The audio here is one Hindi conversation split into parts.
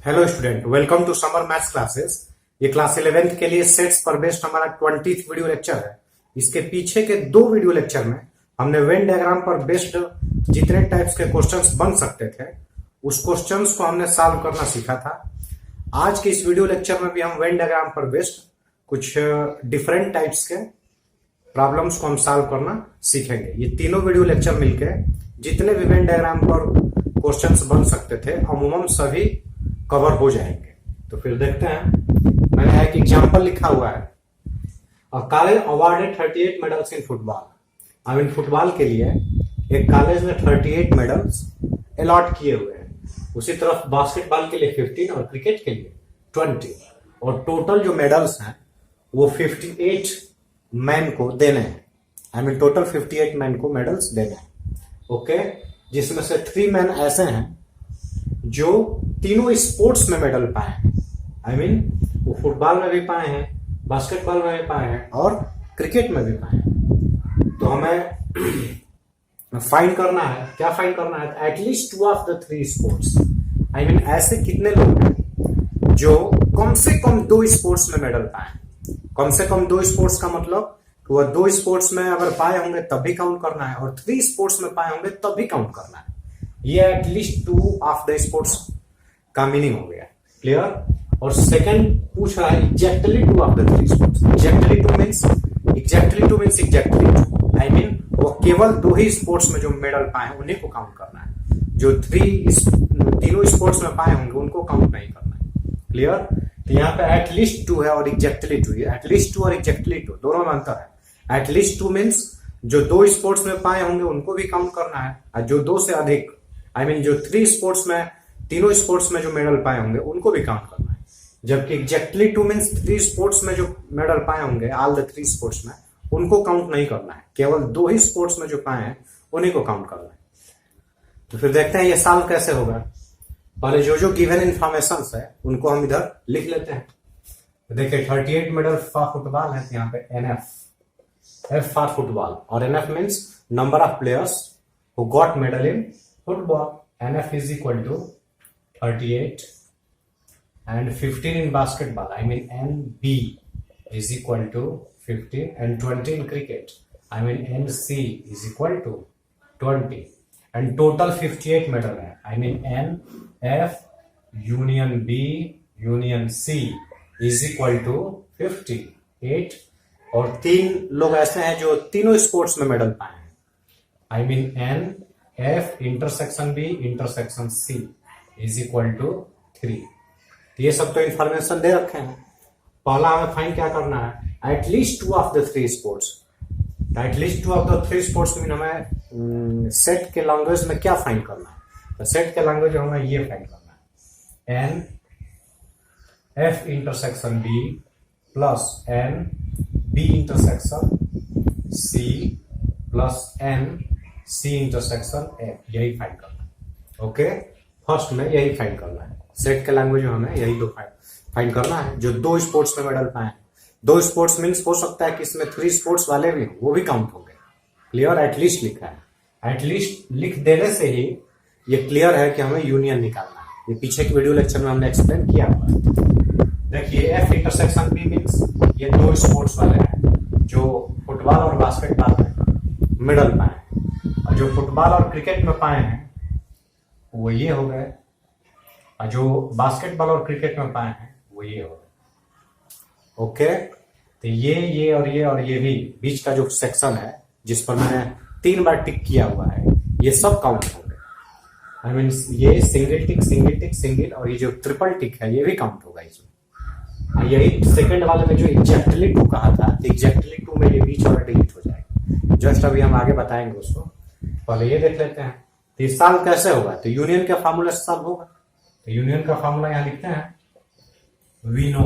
Hello student, welcome to summer maths classes. ये क्लास 11th के लिए सेट्स पर बेस्ड हमारा 20th वीडियो लेक्चर है। इसके पीछे के दो वीडियो लेक्चर में हमने वेन डायग्राम पर बेस्ड जितने टाइप्स के क्वेश्चंस बन सकते थे उस क्वेश्चंस को हमने सॉल्व करना सीखा था। आज के इस वीडियो लेक्चर में भी हम वेन डायग्राम पर बेस्ड कुछ डिफरेंट टाइप्स के प्रॉब्लम्स को हम सॉल्व करना सीखेंगे। ये तीनों वीडियो लेक्चर मिलके जितने भी वेन डायग्राम पर क्वेश्चंस बन सकते थे अमूमन सभी कवर हो जाएंगे। तो फिर देखते हैं। मैंने एक एग्जांपल लिखा हुआ है, college awarded 38 medals in football. अब इन फुटबॉल के लिए एक कॉलेज ने 38 मेडल्स अलॉट किए हुए हैं। उसी तरफ बास्केटबॉल के लिए 15 और क्रिकेट के लिए 20, और टोटल जो मेडल्स हैं वो 58 मैन को देने हैं। टोटल 58 मैन को मेडल्स देने हैं। ओके, जिसमें से 3 मैन ऐसे हैं जो तीनों स्पोर्ट्स में मेडल पाए हैं। वो फुटबॉल में भी पाए हैं, बास्केटबॉल में भी पाए हैं और क्रिकेट में भी पाए हैं। तो हमें फाइंड करना है, क्या फाइंड करना है? At least 2 of the 3 sports. ऐसे कितने लोग हैं जो कम से कम 2 स्पोर्ट्स में मेडल पाए। कम से कम 2 स्पोर्ट्स का मतलब कि वह 2 स्पोर्ट्स में अगर पाए होंगे तब भी काउंट करना है, और 3 स्पोर्ट्स में पाए होंगे तब भी काउंट करना है। ये एटलीस्ट 2 ऑफ द स्पोर्ट्स का मीनिंग हो गया। क्लियर? और सेकंड पूछ रहा है exactly 2 of the 3 sports. Exactly 2 means exactly 2 वो केवल 2 ही स्पोर्ट्स में जो मेडल पाए हैं उन्हीं को काउंट करना है। जो तीनों स्पोर्ट्स में पाए होंगे उनको काउंट नहीं करना है। क्लियर? तो यहाँ पे एटलीस्ट 2 है और एग्जैक्टली 2। एटलीस्ट 2 और एग्जैक्टली 2 दोनों में अंतर है। एटलीस्ट 2 मीन्स जो 2 स्पोर्ट्स में पाए होंगे उनको भी काउंट करना है, और जो 2 से अधिक जो 3 स्पोर्ट्स में, तीनों स्पोर्ट्स में जो मेडल पाए होंगे उनको भी काउंट करना है। जबकि एग्जैक्टली 2 मीन्स 3 स्पोर्ट्स में जो मेडल पाए होंगे, ऑल द 3 स्पोर्ट्स में, उनको काउंट नहीं करना है। केवल 2 ही स्पोर्ट्स में जो पाए हैं उन्हीं को काउंट करना है। तो फिर देखते हैं ये सॉल्व कैसे होगा। पहले जो गिवन इन्फॉर्मेशन है उनको हम इधर लिख लेते हैं। तो देखिए 38 मेडल फॉर फुटबॉल है, तो यहाँ पे एफ फॉर फुटबॉल, और NF means number of players who got medal in football. NF is equal to 38 and 15 in basketball. NB is equal to 15 and 20 in cricket. NC is equal to 20 and total 58 medal है। NF union B union C is equal to 58, और 3 लोग ऐसे हैं जो तीनों स्पोर्ट्स में मेडल पाए हैं। NF intersection B intersection C is equal to 3। ये सब तो इंफॉर्मेशन दे रखे हैं। पहला हमें फाइंड क्या करना है? At least 2 of the 3 sports. At least 2 of the 3 sports mean हमें सेट के लैंग्वेज में क्या फाइंड करना है? तो सेट के लैंग्वेज में हमें ये फाइंड करना है, N F intersection B plus N B intersection C plus N C intersection F. यही फाइंड करना है। ओके, फर्स्ट में यही फाइंड करना है। सेट के लैंग्वेज में हमें यही 2 फाइंड करना है जो 2 स्पोर्ट्स में मेडल पाए हैं। 2 स्पोर्ट्स मीन्स हो सकता है कि इसमें 3 स्पोर्ट्स वाले भी हो, वो भी काउंट होंगे। क्लियर? एटलीस्ट लिखा है। एटलीस्ट लिख देने से ही ये क्लियर है कि हमें यूनियन निकालना है। ये पीछे की वीडियो लेक्चर में हमने एक्सप्लेन किया हुआ है। देखिए एफ इंटरसेक्शन बी मीन्स ये 2 स्पोर्ट्स वाले हैं जो फुटबॉल और बास्केटबॉल में मेडल पाए हैं, और जो फुटबॉल और क्रिकेट में पाए हैं वो ये हो गए, और जो बास्केटबॉल और क्रिकेट में पाए हैं वो ये हो गए। ओके, तो ये और ये भी बीच का जो सेक्शन है जिस पर मैंने 3 बार टिक किया हुआ है, ये सब काउंट होंगे। ये सिंगल टिक सिंगल टिक सिंगल, और ये जो ट्रिपल टिक है ये भी काउंट होगा इसमें। यही सेकंड वाले में जो एग्जैक्टली 2 कहा था, तो एग्जैक्टली 2 में ये बीच वाला डिलीट हो जाएगा। जस्ट अभी हम आगे बताएंगे उसको, पहले ये देख लेते हैं। तो इस साल कैसे होगा? तो यूनियन का फॉर्मूला से सॉल्व होगा। तो यूनियन का फॉर्मूला यहां लिखते हैं, we know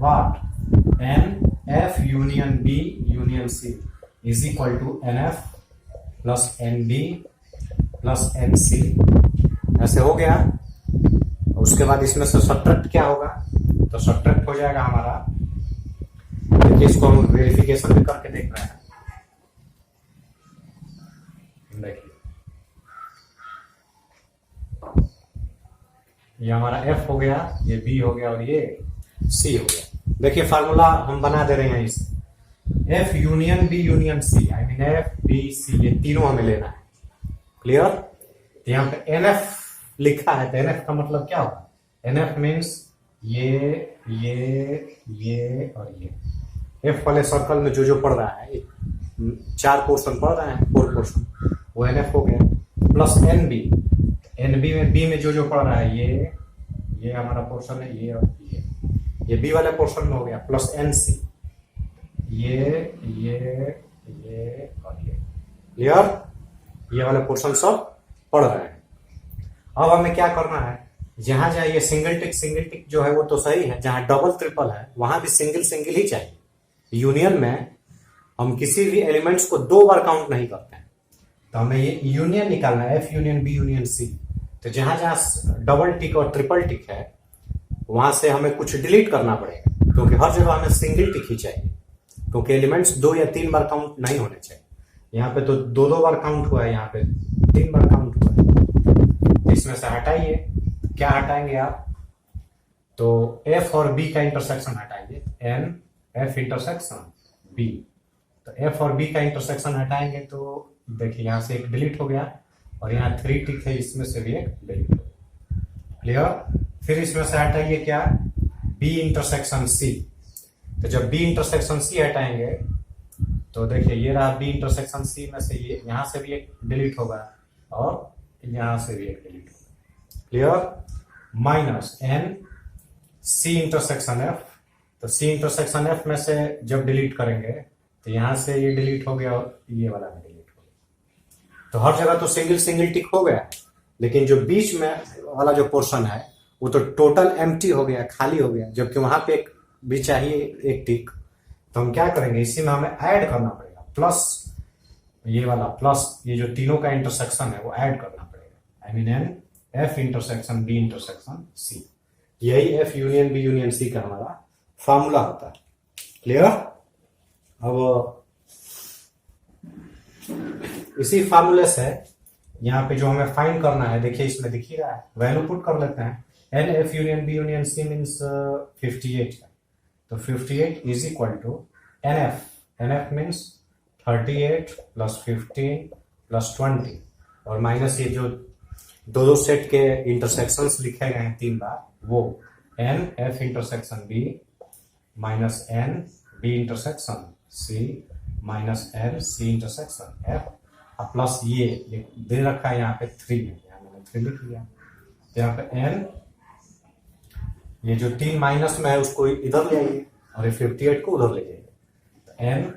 what N F union B union C is equal to N F plus N B plus N C. ऐसे हो गया। उसके बाद इसमें से सब्ट्रैक्ट क्या होगा? तो सब्ट्रैक्ट हो जाएगा हमारा, देखिए इसको हम वेरिफिकेशन भी करके देख रहे हैं। देखिए ये हमारा एफ हो गया, ये बी हो गया और ये सी हो गया। देखिए फार्मूला हम बना दे रहे हैं इसे, F union B union C, I mean F B C, ये तीनों हमें लेना है। क्लियर? तो यहाँ पे एन एफ लिखा है, तो एन एफ का मतलब क्या होगा? एन एफ मीन्स ये और ये। एफ वाले सर्कल में जो जो पड़ रहा है, 4 पोर्शन पड़ रहे हैं, 4 पोर्शन, वो एन एफ हो गया। Plus N B, N B में बी में जो जो पड़ रहा है, ये हमारा पोर्शन है, ये और ये बी वाले पोर्शन में हो गया। प्लस एन सी, ये और ये। क्लियर? ये वाले पोर्शन सब पड़ रहे हैं। अब हमें क्या करना है, जहां जहां ये सिंगल टिक जो है वो तो सही है, जहां डबल ट्रिपल है वहां भी सिंगल ही चाहिए। यूनियन में हम किसी भी एलिमेंट्स को 2 बार काउंट नहीं करते हैं, तो हमें ये यूनियन निकालना है, F union B union C. तो जहां जहां डबल टिक और ट्रिपल टिक है वहां से हमें कुछ डिलीट करना पड़ेगा, क्योंकि हर जगह हमें सिंगल टिक ही चाहिए, क्योंकि एलिमेंट्स 2 या 3 बार काउंट नहीं होने चाहिए। यहाँ पे तो 2 बार काउंट हुआ है, यहाँ पे 3 बार काउंट हुआ है। इसमें से हटाइए, क्या हटाएंगे आप? तो एफ और बी का इंटरसेक्शन हटाइए, एन एफ इंटरसेक्शन बी। तो एफ और बी का इंटरसेक्शन हटाएंगे तो देखिए यहाँ से एक डिलीट हो गया, और यहाँ 3 टिक है, इसमें से भी एक डिलीट हो गया। क्लियर? फिर इसमें से हटाइए क्या? B intersection C. तो जब बी इंटरसेक्शन सी हटाएंगे तो देखिए ये रहा बी इंटरसेक्शन सी में से, ये यहाँ से भी एक डिलीट होगा और यहाँ से भी एक डिलीट होगा। Clear? Minus N C intersection F. तो सी इंटरसेक्शन एफ में से जब डिलीट करेंगे तो यहां से ये डिलीट हो गया और ये वाला भी डिलीट हो गया। तो हर जगह तो सिंगल टिक हो गया, लेकिन जो बीच में वाला जो पोर्शन है वो तो टोटल एम्प्टी हो गया, खाली हो गया, जबकि वहां पे एक भी चाहिए एक टिक। तो हम क्या करेंगे, इसी में हमें ऐड करना पड़ेगा, प्लस ये वाला, प्लस ये जो तीनों का इंटरसेक्शन है वो ऐड करना पड़ेगा। I mean n F intersection B intersection C. यही F union B union C का हमारा फॉर्मूला होता है। क्लियर? अब इसी फॉर्मूले से यहाँ पे जो हमें फाइंड करना है, देखिए इसमें दिख ही रहा है, वैल्यू पुट कर लेते हैं। N F union B union C means 58 है, तो 58 is equal to N F. N F means 38 plus 15 plus 20 और माइनस ये जो दो सेट के इंटरसेक्शंस लिखे गए हैं 3 बार, वो N F intersection B minus N B intersection C minus N C intersection F, plus ये दे रखा है यहाँ पे 3 में, यहाँ मैंने 3 लिख लिया। तो यहाँ पे एन, ये जो 3 माइनस में है उसको इधर ले आइए और ये 58 को उधर ले जाइए। तो N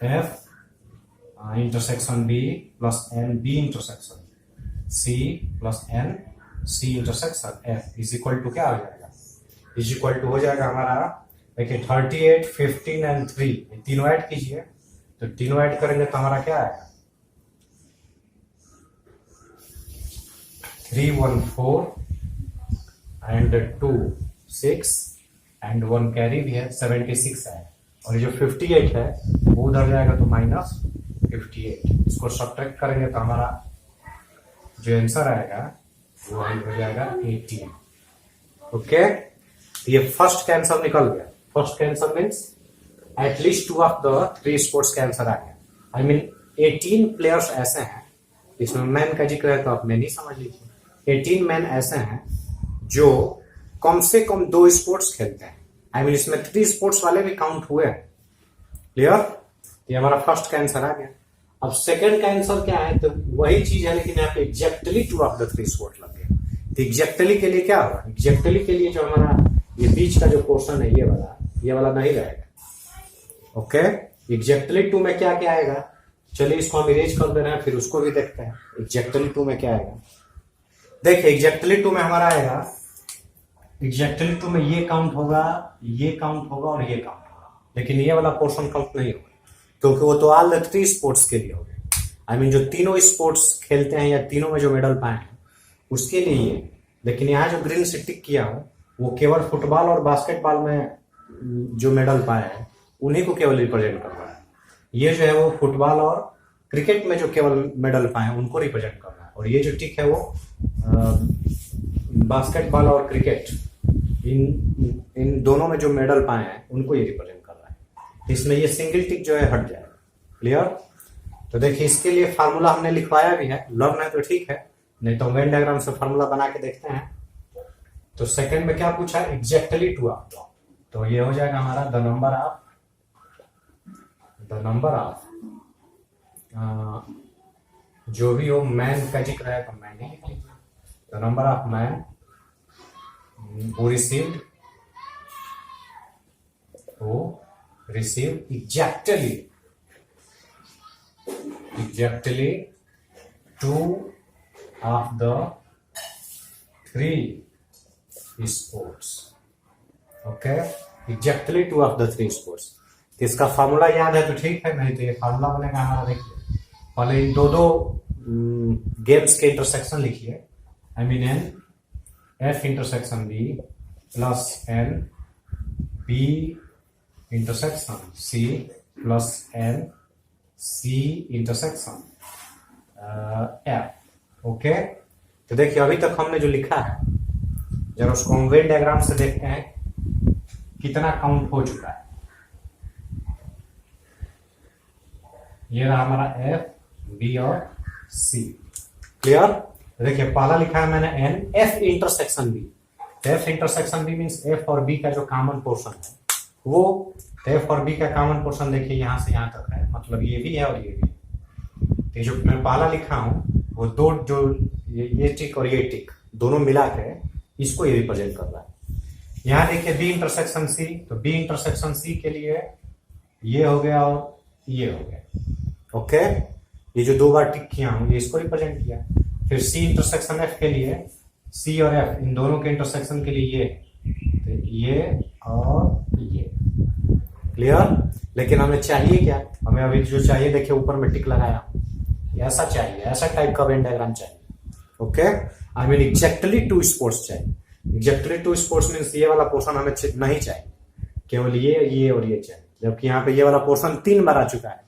F intersection B plus N B intersection C plus N C intersection F is equal to क्या हो जाएगा? इज इक्वल टू हो जाएगा हमारा, देखिए 38 15 एंड 3, ये तीनों ऐड कीजिए। तो तीनों ऐड करेंगे तो हमारा क्या आएगा? 314 एंड 2 6 एंड 1 कैरी भी है, 76 है। और ये जो 58 है वो उधर जाएगा तो माइनस 58, इसको सब्ट्रैक्ट करेंगे तो हमारा जो आंसर आएगा वो हो जाएगा 18। ओके, ये फर्स्ट का आंसर निकल गया। फर्स्ट का answer means at least 2 of the 3 sports का आंसर आ गया। आई मीन 18 प्लेयर्स ऐसे हैं, इसमें मैन का जिक्र है तो आप मैन ही समझ लीजिए। 18 मैन ऐसे हैं जो कम से कम 2 स्पोर्ट्स खेलते हैं। आई मीन इसमें 3 स्पोर्ट्स वाले भी काउंट हुए हैं। क्लियर? ये हमारा फर्स्ट का आंसर आ गया। अब सेकंड का आंसर क्या है? तो वही चीज है, लेकिन यहाँ पे एग्जैक्टली 2 ऑफ द 3 स्पोर्ट्स लग गया। तो एग्जैक्टली के लिए क्या होगा? एग्जैक्टली के लिए जो हमारा ये बीच का जो पोर्शन है ये वाला नहीं रहेगा। ओके, एग्जैक्टली 2 में क्या क्या आएगा? चलिए इसको हम इरेज कर दे रहे हैं, फिर उसको भी देखते हैं। एग्जैक्टली 2 में क्या आएगा? देखिए एग्जैक्टली 2 में हमारा आएगा, एग्जैक्टली 2 में ये काउंट होगा, ये काउंट होगा और ये काउंट होगा, लेकिन ये वाला पोर्शन काउंट नहीं होगा, क्योंकि वो तो ऑल द 3 स्पोर्ट्स के लिए हो गए। आई मीन जो तीनों स्पोर्ट्स खेलते हैं या तीनों में जो मेडल पाए हैं उसके लिए ये। लेकिन यहाँ जो ग्रीन से टिक किया हो वो केवल फुटबॉल और बास्केटबॉल में जो मेडल पाए हैं उन्हीं को केवल रिप्रेजेंट कर रहा है। ये जो है वो फुटबॉल और क्रिकेट में जो केवल मेडल पाए हैं उनको रिप्रेजेंट कर रहा है। और ये जो टिक है वो बास्केटबॉल और क्रिकेट इन दोनों में जो मेडल पाए हैं उनको ये रिप्रेजेंट कर रहा है। इसमें ये सिंगल टिक जो है हट जाएगा। क्लियर? तो देखिए इसके लिए फार्मूला हमने लिखवाया भी है, लर्न है तो ठीक है, नहीं तो वेन डायग्राम से फार्मूला बना के देखते हैं। तो सेकंड में क्या पूछा? Exactly two of. तो ये हो जाएगा हमारा द नंबर ऑफ जो भी हो, मैन का जिक्र है तो मैन ही लिख लीजिए। The number of man who received exactly two of the three sports. Okay, exactly two of the three sports. तो इसका फार्मूला याद है तो ठीक है, नहीं तो ये फार्मूला बनेगा हमारा। देखिए पहले इन दो गेम्स के इंटरसेक्शन लिखिए। I mean N F intersection B plus N B intersection C plus N C intersection F। Okay, तो देखिए अभी तक हमने जो लिखा है, जब उसको हम वेन डायग्राम से देखते हैं कितना काउंट हो चुका है। ये रहा हमारा F B और C। क्लियर? देखिए पहला लिखा है मैंने N F intersection B. F intersection B means F और बी का जो कॉमन पोर्शन है वो, एफ और बी का कॉमन पोर्शन देखिए यहां से यहां तक है, मतलब ये भी है और ये भी है। तो जो मैं पहला लिखा हूं वो दो, जो ये टिक और ये टिक दोनों मिला के इसको ये रिप्रेजेंट कर रहा है। यहां देखिए बी इंटरसेक्शन सी, तो बी इंटरसेक्शन सी के लिए ये हो गया और ये हो गया। ओके, ये जो दो बार टिक किया हूं ये इसको रिप्रेजेंट किया। फिर सी इंटरसेक्शन एफ के लिए, सी और एफ इन दोनों के इंटरसेक्शन के लिए ये, तो ये और ये। क्लियर? लेकिन हमें चाहिए क्या? हमें अभी जो चाहिए देखिए ऊपर में टिक लगाया, ऐसा चाहिए, ऐसा टाइप का वेन डायग्राम चाहिए। Okay, I mean exactly two sports चाहिए। एग्जैक्टली टू स्पोर्ट्स मीन्स ये वाला पोर्शन हमें नहीं चाहिए, केवल ये और ये चाहिए। जबकि यहाँ पे ये वाला पोर्शन 3 बार आ चुका है,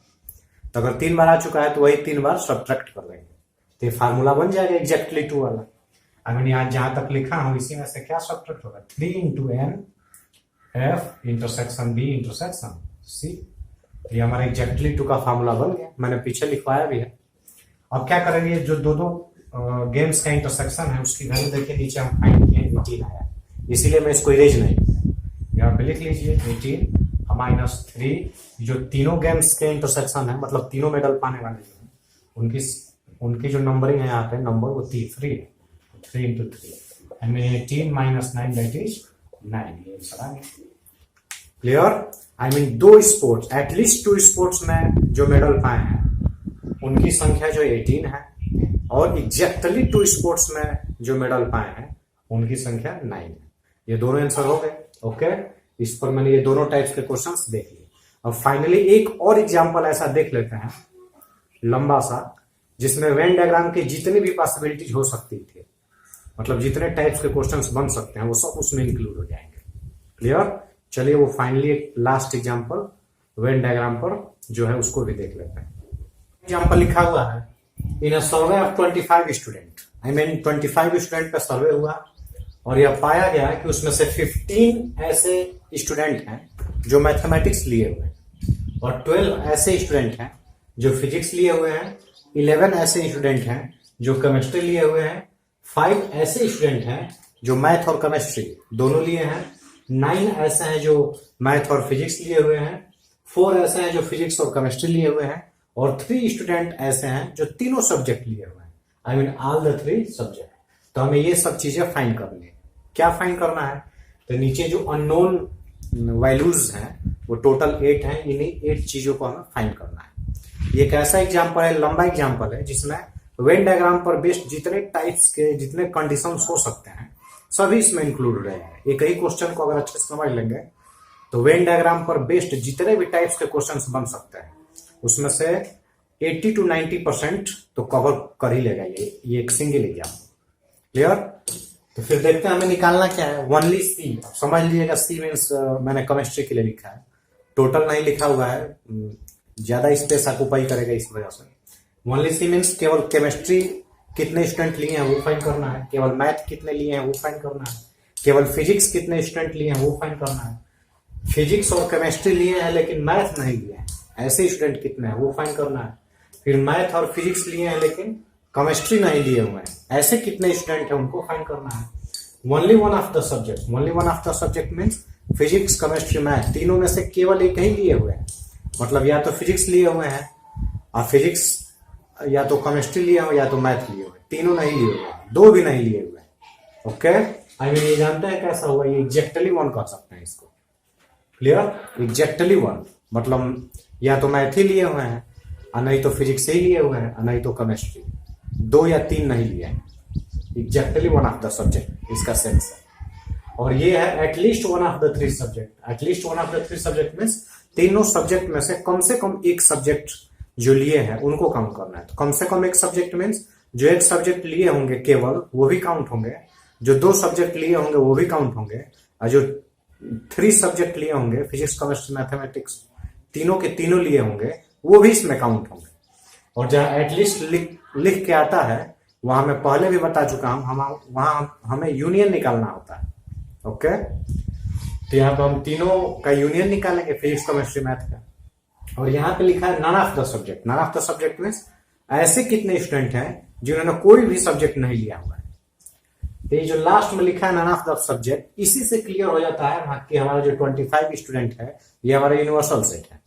तो अगर 3 बार आ चुका है तो वही 3 बार सब्ट्रैक्ट कर देंगे, तो ये फार्मूला बन जाएगा एग्जैक्टली टू वाला। आई मीन यहाँ जहां तक लिखा हूं इसी में से क्या सब्ट्रैक्ट होगा? 3 into N F intersection B intersection C. ये हमारा एग्जैक्टली टू का फार्मूला बन गया, मैंने पीछे लिखवाया भी है। अब क्या करेंगे, जो दो गेम्स का इंटरसेक्शन है उसकी वैल्यू देखिए नीचे हम फाइंड किए 18 आया, इसीलिए मैं इसको इरेज नहीं किया। यहाँ पे लिख लीजिए 18 माइनस 3। जो तीनों गेम्स के इंटरसेक्शन है, मतलब तीनों मेडल पाने वाले जो है उनकी जो नंबरिंग है यहाँ पे नंबर वो 3 है। 3 into 3 I mean 18 minus 9 that is 9। ये आंसर आ गया। क्लियर? आई मीन दो स्पोर्ट्स, एटलीस्ट 2 स्पोर्ट्स में जो मेडल पाए हैं उनकी संख्या जो 18 है, और एग्जैक्टली 2 स्पोर्ट्स में जो मेडल पाए हैं उनकी संख्या 9 है। ये दोनों आंसर हो गए। ओके, इस पर मैंने ये दोनों टाइप्स के क्वेश्चंस देख लिए। अब फाइनली एक और एग्जांपल ऐसा देख लेते हैं लंबा सा, जिसमें वेन डायग्राम की जितनी भी पॉसिबिलिटीज हो सकती थी, मतलब जितने टाइप्स के क्वेश्चंस बन सकते हैं वो सब उसमें इंक्लूड हो जाएंगे। क्लियर? चलिए वो फाइनली एक लास्ट एग्जांपल वेन डायग्राम पर जो है उसको भी देख लेते हैं। एग्जांपल लिखा हुआ है, in a survey of 25 student, I mean 25 student का सर्वे हुआ और यह पाया गया कि उसमें से 15 ऐसे स्टूडेंट हैं जो मैथमेटिक्स लिए हुए हैं, और 12 ऐसे स्टूडेंट हैं जो फिजिक्स लिए हुए हैं, 11 ऐसे स्टूडेंट हैं जो केमिस्ट्री लिए हुए हैं, 5 ऐसे स्टूडेंट हैं जो मैथ और केमिस्ट्री दोनों लिए हैं, 9 ऐसे हैं जो मैथ और फिजिक्स लिए हुए हैं, 4 ऐसे हैं जो फिजिक्स और केमिस्ट्री लिए हुए हैं, और 3 स्टूडेंट ऐसे हैं जो तीनों सब्जेक्ट लिए हुए हैं। I mean all the 3 subject. तो हमें ये सब चीजें फाइंड करनी है। क्या फाइंड करना है? तो नीचे जो अननोन वैल्यूज हैं वो टोटल 8 हैं, इन्हीं 8 चीजों को हमें फाइंड करना है। ये एक ऐसा एग्जाम्पल है, लंबा एग्जाम्पल है, जिसमें वेन डायग्राम पर बेस्ड जितने टाइप्स के जितने कंडीशंस हो सकते हैं सभी इसमें इंक्लूड हो रहे हैं। एक ही क्वेश्चन को अगर अच्छे से समझ लेंगे तो वेन डायग्राम पर बेस्ड जितने भी टाइप्स के क्वेश्चंस बन सकते हैं उसमें से 80 to 90% तो कवर कर ही लेगा ये एक सिंगल एग्जाम्पल। क्लियर? तो फिर देखते हैं हमें निकालना क्या है। ओनली सी, समझ लीजिएगा सी मीन्स मैंने केमिस्ट्री के लिए लिखा है, टोटल नहीं लिखा हुआ है, ज्यादा स्पेस ऑक्युपाई करेगा इस वजह से। ओनली सी मीन्स केवल केमिस्ट्री कितने स्टूडेंट लिए हैं वो फाइंड करना है, केवल मैथ कितने लिए हैं वो फाइंड करना है, केवल फिजिक्स कितने स्टूडेंट लिए हैं वो फाइंड करना है, फिजिक्स और केमिस्ट्री लिए हैं लेकिन मैथ नहीं लिए हैं, ऐसे स्टूडेंट कितने हैं वो फाइंड करना है। फिर मैथ और फिजिक्स लिए हैं लेकिन केमिस्ट्री नहीं लिए हुए हैं, ऐसे कितने स्टूडेंट हैं उनको फाइंड करना है। Only one of the subject, only one of the subject means physics chemistry math, तीनों में से केवल एक ही लिए हुए हैं, मतलब या तो फिजिक्स लिए हुए हैं और फिजिक्स या तो केमिस्ट्री लिए हुए या तो मैथ लिए हुए, तीनों नहीं लिए हुए, दो भी नहीं लिए हुए। ओके, आई मीन ये जानते हैं कैसा हुआ, ये एग्जैक्टली वन कह सकते हैं इसको। क्लियर, एग्जैक्टली वन मतलब या तो मैथ ही लिए हुए हैं और नहीं तो फिजिक्स ही लिए हुए हैं और नहीं तो केमिस्ट्री, दो या तीन नहीं लिए हैं। Exactly one of the subject इसका सेंस है। और ये है at least one of the three subject. At least one of the three subject means तीनों सब्जेक्ट में से कम एक सब्जेक्ट जो लिए हैं उनको काउंट करना है। तो कम से कम एक सब्जेक्ट मीन्स जो एक सब्जेक्ट लिए होंगे केवल वो भी काउंट होंगे, जो दो सब्जेक्ट लिए होंगे वो भी काउंट होंगे, और जो थ्री सब्जेक्ट लिए होंगे फिजिक्स केमिस्ट्री मैथमेटिक्स तीनों के तीनों लिए होंगे वो भी इसमें काउंट होंगे। और जहां एटलीस्ट लिख के आता है वहां मैं पहले भी बता चुका हूं, हम वहां हमें यूनियन निकालना होता है। ओके, तो यहाँ पर हम तीनों का यूनियन निकालेंगे, फिजिक्स केमिस्ट्री मैथ का। और यहाँ पे लिखा है none of the subject. None of the subject means ऐसे कितने स्टूडेंट हैं जिन्होंने कोई भी सब्जेक्ट नहीं लिया हुआ है। तो ये जो लास्ट में लिखा है नन ऑफ द सब्जेक्ट, इसी से क्लियर हो जाता है कि हमारा जो 25 स्टूडेंट है ये हमारा यूनिवर्सल सेट है।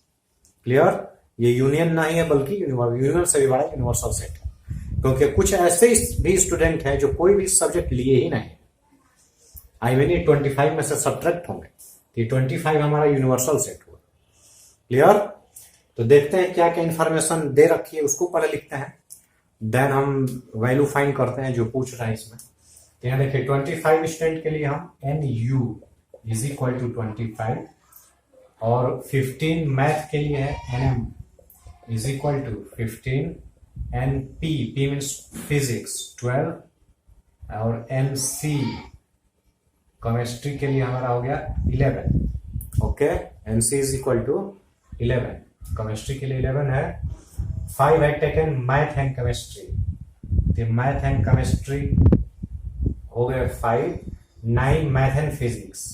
क्लियर, ये यूनियन नहीं है बल्कि यूनियन से भी बड़ा यूनिवर्सल सेट है, क्योंकि कुछ ऐसे भी स्टूडेंट हैं जो कोई भी सब्जेक्ट लिए ही नहीं। आई मीन ये 25 में से सब्ट्रैक्ट होंगे, ये 25 हमारा यूनिवर्सल सेट हुआ। क्लियर, तो देखते हैं क्या क्या इंफॉर्मेशन दे रखी है उसको पहले लिखते हैं, देन हम वैल्यू फाइंड करते हैं जो पूछ रहा है इसमें। तो यहाँ देखिए 25 स्टूडेंट के लिए हम NU इज इक्वल टू 25 और 15 मैथ के लिए है NM is equal to 15 NP, P means physics 12 और NC केमिस्ट्री के लिए हमारा हो गया 11। ओके, NC is equal to 11, chemistry के लिए 11 है। 5 है टेकन मैथ एंड केमिस्ट्री, तो मैथ एंड केमिस्ट्री हो गए 5। 9 math and physics,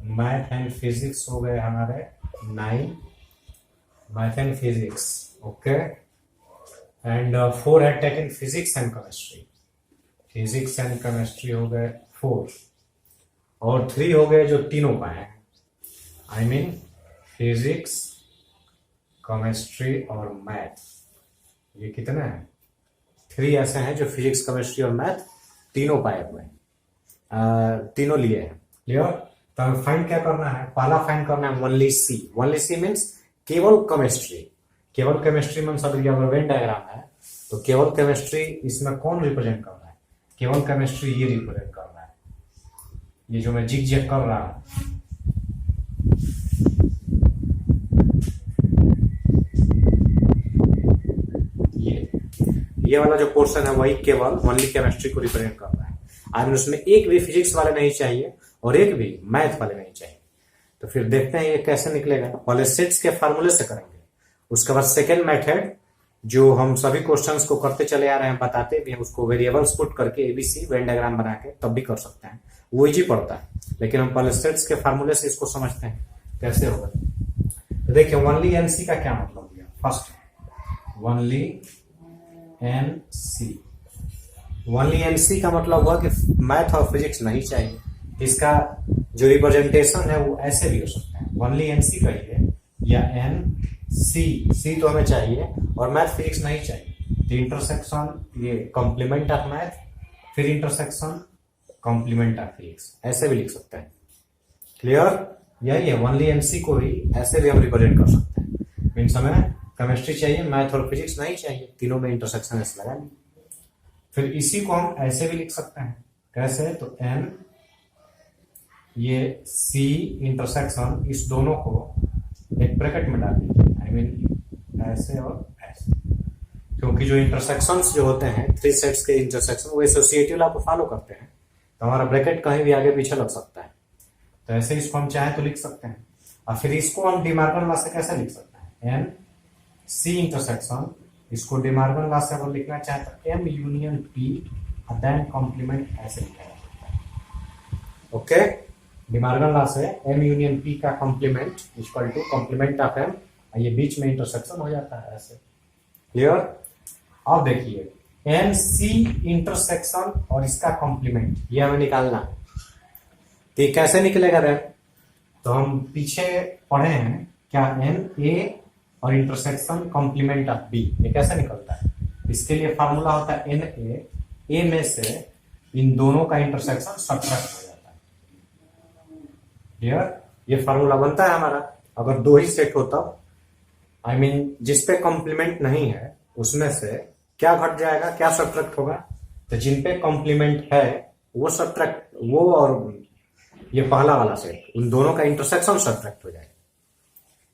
math and physics हो गए हमारे 9 math and physics. Okay, and 4 है taken physics and chemistry, physics and chemistry हो गए 4। और 3 हो गए जो तीनों पाए हैं, आई मीन फिजिक्स केमिस्ट्री और मैथ। ये कितने हैं? 3 ऐसे हैं जो फिजिक्स केमिस्ट्री और मैथ तीनों पाए हुए हैं, तीनों लिए हैं। क्लियर, तो हमें फाइंड क्या करना है, पहला फाइंड करना है ओनली सी। ओनली सी मीन्स केवल केमिस्ट्री। केवल केमिस्ट्री मीन्स अगर यहाँ वेन डायग्राम है तो केवल केमिस्ट्री इसमें कौन रिप्रेजेंट कर रहा है, केवल केमिस्ट्री ये रिप्रेजेंट कर रहा है, ये जो मैं जिग जैग कर रहा हूं ये वाला जो पोर्शन है वही केवल ओनली केमिस्ट्री को रिप्रेजेंट कर रहा है। आज उसमें एक भी फिजिक्स वाले नहीं चाहिए और एक भी मैथ वाले नहीं चाहिए। तो फिर देखते हैं ये कैसे निकलेगा। पहले सेट्स के फार्मूले से करेंगे, उसके बाद सेकेंड मेथड जो हम सभी क्वेश्चंस को करते चले आ रहे हैं, बताते भी हैं, उसको वेरिएबल्स पुट करके ABC वेन डायग्राम बना के तब भी कर सकते हैं, वो इजी पड़ता है। लेकिन हम पहले सेट्स के फार्मूले से इसको समझते हैं कैसे होगा। तो देखिए ओनली NC का क्या मतलब हुआ। First only NC, only NC का मतलब हुआ कि मैथ और फिजिक्स नहीं चाहिए। इसका जो रिप्रेजेंटेशन है वो ऐसे भी हो सकता है, ओनली NC कहिए या NC तो हमें चाहिए और मैथ फिजिक्स नहीं चाहिए। तो इंटरसेक्शन ये कॉम्प्लीमेंट ऑफ मैथ, फिर इंटरसेक्शन कॉम्प्लीमेंट ऑफ फिजिक्स, ऐसे भी लिख सकते हैं। क्लियर, यही है ओनली NC को ही ऐसे भी हम रिप्रेजेंट कर सकते हैं। मीन्स हमें केमिस्ट्री चाहिए, मैथ और फिजिक्स नहीं चाहिए, तीनों में इंटरसेक्शन ऐसे लगा ली। फिर इसी को हम ऐसे भी लिख सकते हैं, कैसे, तो N ये C इंटरसेक्शन, इस दोनों को एक ब्रैकेट में डाल दीजिए, आई मीन ऐसे और ऐसे, क्योंकि जो इंटरसेक्शंस जो होते हैं 3 सेट्स के इंटरसेक्शन वो एसोसिएटिव लॉ को फॉलो करते हैं, तो हमारा ब्रैकेट कहीं भी आगे पीछे लग सकता है। तो ऐसे इसको हम चाहे तो लिख सकते हैं। और फिर इसको हम डिमार्कर लॉ से कैसे लिख सकते हैं, NC इंटरसेक्शन इसको डिमार्गन लॉ से अगर लिखना चाहे तो M union P then complement ऐसे लिखा जाता है। ओके, डिमार्गन लॉ से एम यूनियन पी का complement equal to complement of M, ये बीच में इंटरसेक्शन हो जाता है ऐसे। क्लियर? अब देखिए एन सी इंटरसेक्शन और इसका कॉम्प्लीमेंट ये हमें निकालना है। तो ये कैसे निकलेगा रैम? तो हम पीछे पढ़े हैं क्या, एन ए और इंटरसेक्शन कॉम्प्लीमेंट ऑफ बी, ये कैसे निकलता है? इसके लिए फार्मूला होता है एन ए में से इन दोनों का इंटरसेक्शन सब्ट्रैक्ट हो जाता है। क्लियर? ये फार्मूला बनता है हमारा। अगर दो ही सेट हो तब, आई मीन जिसपे कॉम्प्लीमेंट नहीं है उसमें से क्या घट जाएगा, क्या सब्ट्रैक्ट होगा? तो जिन पे कॉम्प्लीमेंट है वो सब्ट्रैक्ट, वो और ये पहला वाला सेट, उन दोनों का इंटरसेक्शन सब्ट्रैक्ट हो जाएगा।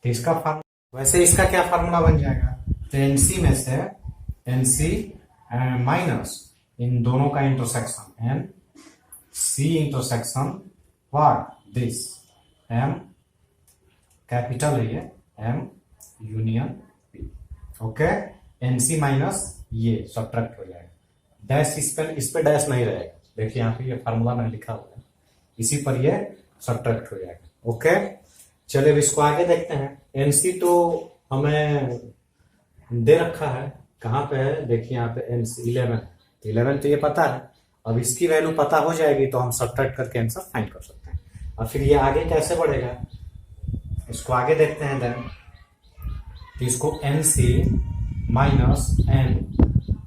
तो इसका फार्मूला, वैसे इसका क्या फार्मूला बन जाएगा? तो एनसी में से एनसी माइनस इन दोनों का intersection, N C intersection what this M capital है ये, M union P. Okay, NC minus ये सब्ट्रैक्ट हो जाएगा। डैश इस पे डैश नहीं रहेगा। देखिए यहाँ पे ये फार्मूला मैंने लिखा हुआ है, इसी पर ये सब्ट्रैक्ट हो जाएगा। ओके, चलिए अब इसको आगे देखते हैं। एनसी तो हमें दे रखा है, कहाँ पे है? देखिए यहाँ पे एनसी 11 तो ये पता है। अब इसकी वैल्यू पता हो जाएगी तो हम सब्ट्रैक्ट करके आंसर फाइंड कर सकते हैं। और फिर ये आगे कैसे बढ़ेगा इसको आगे देखते हैं। देन तो इसको एन सी माइनस एन,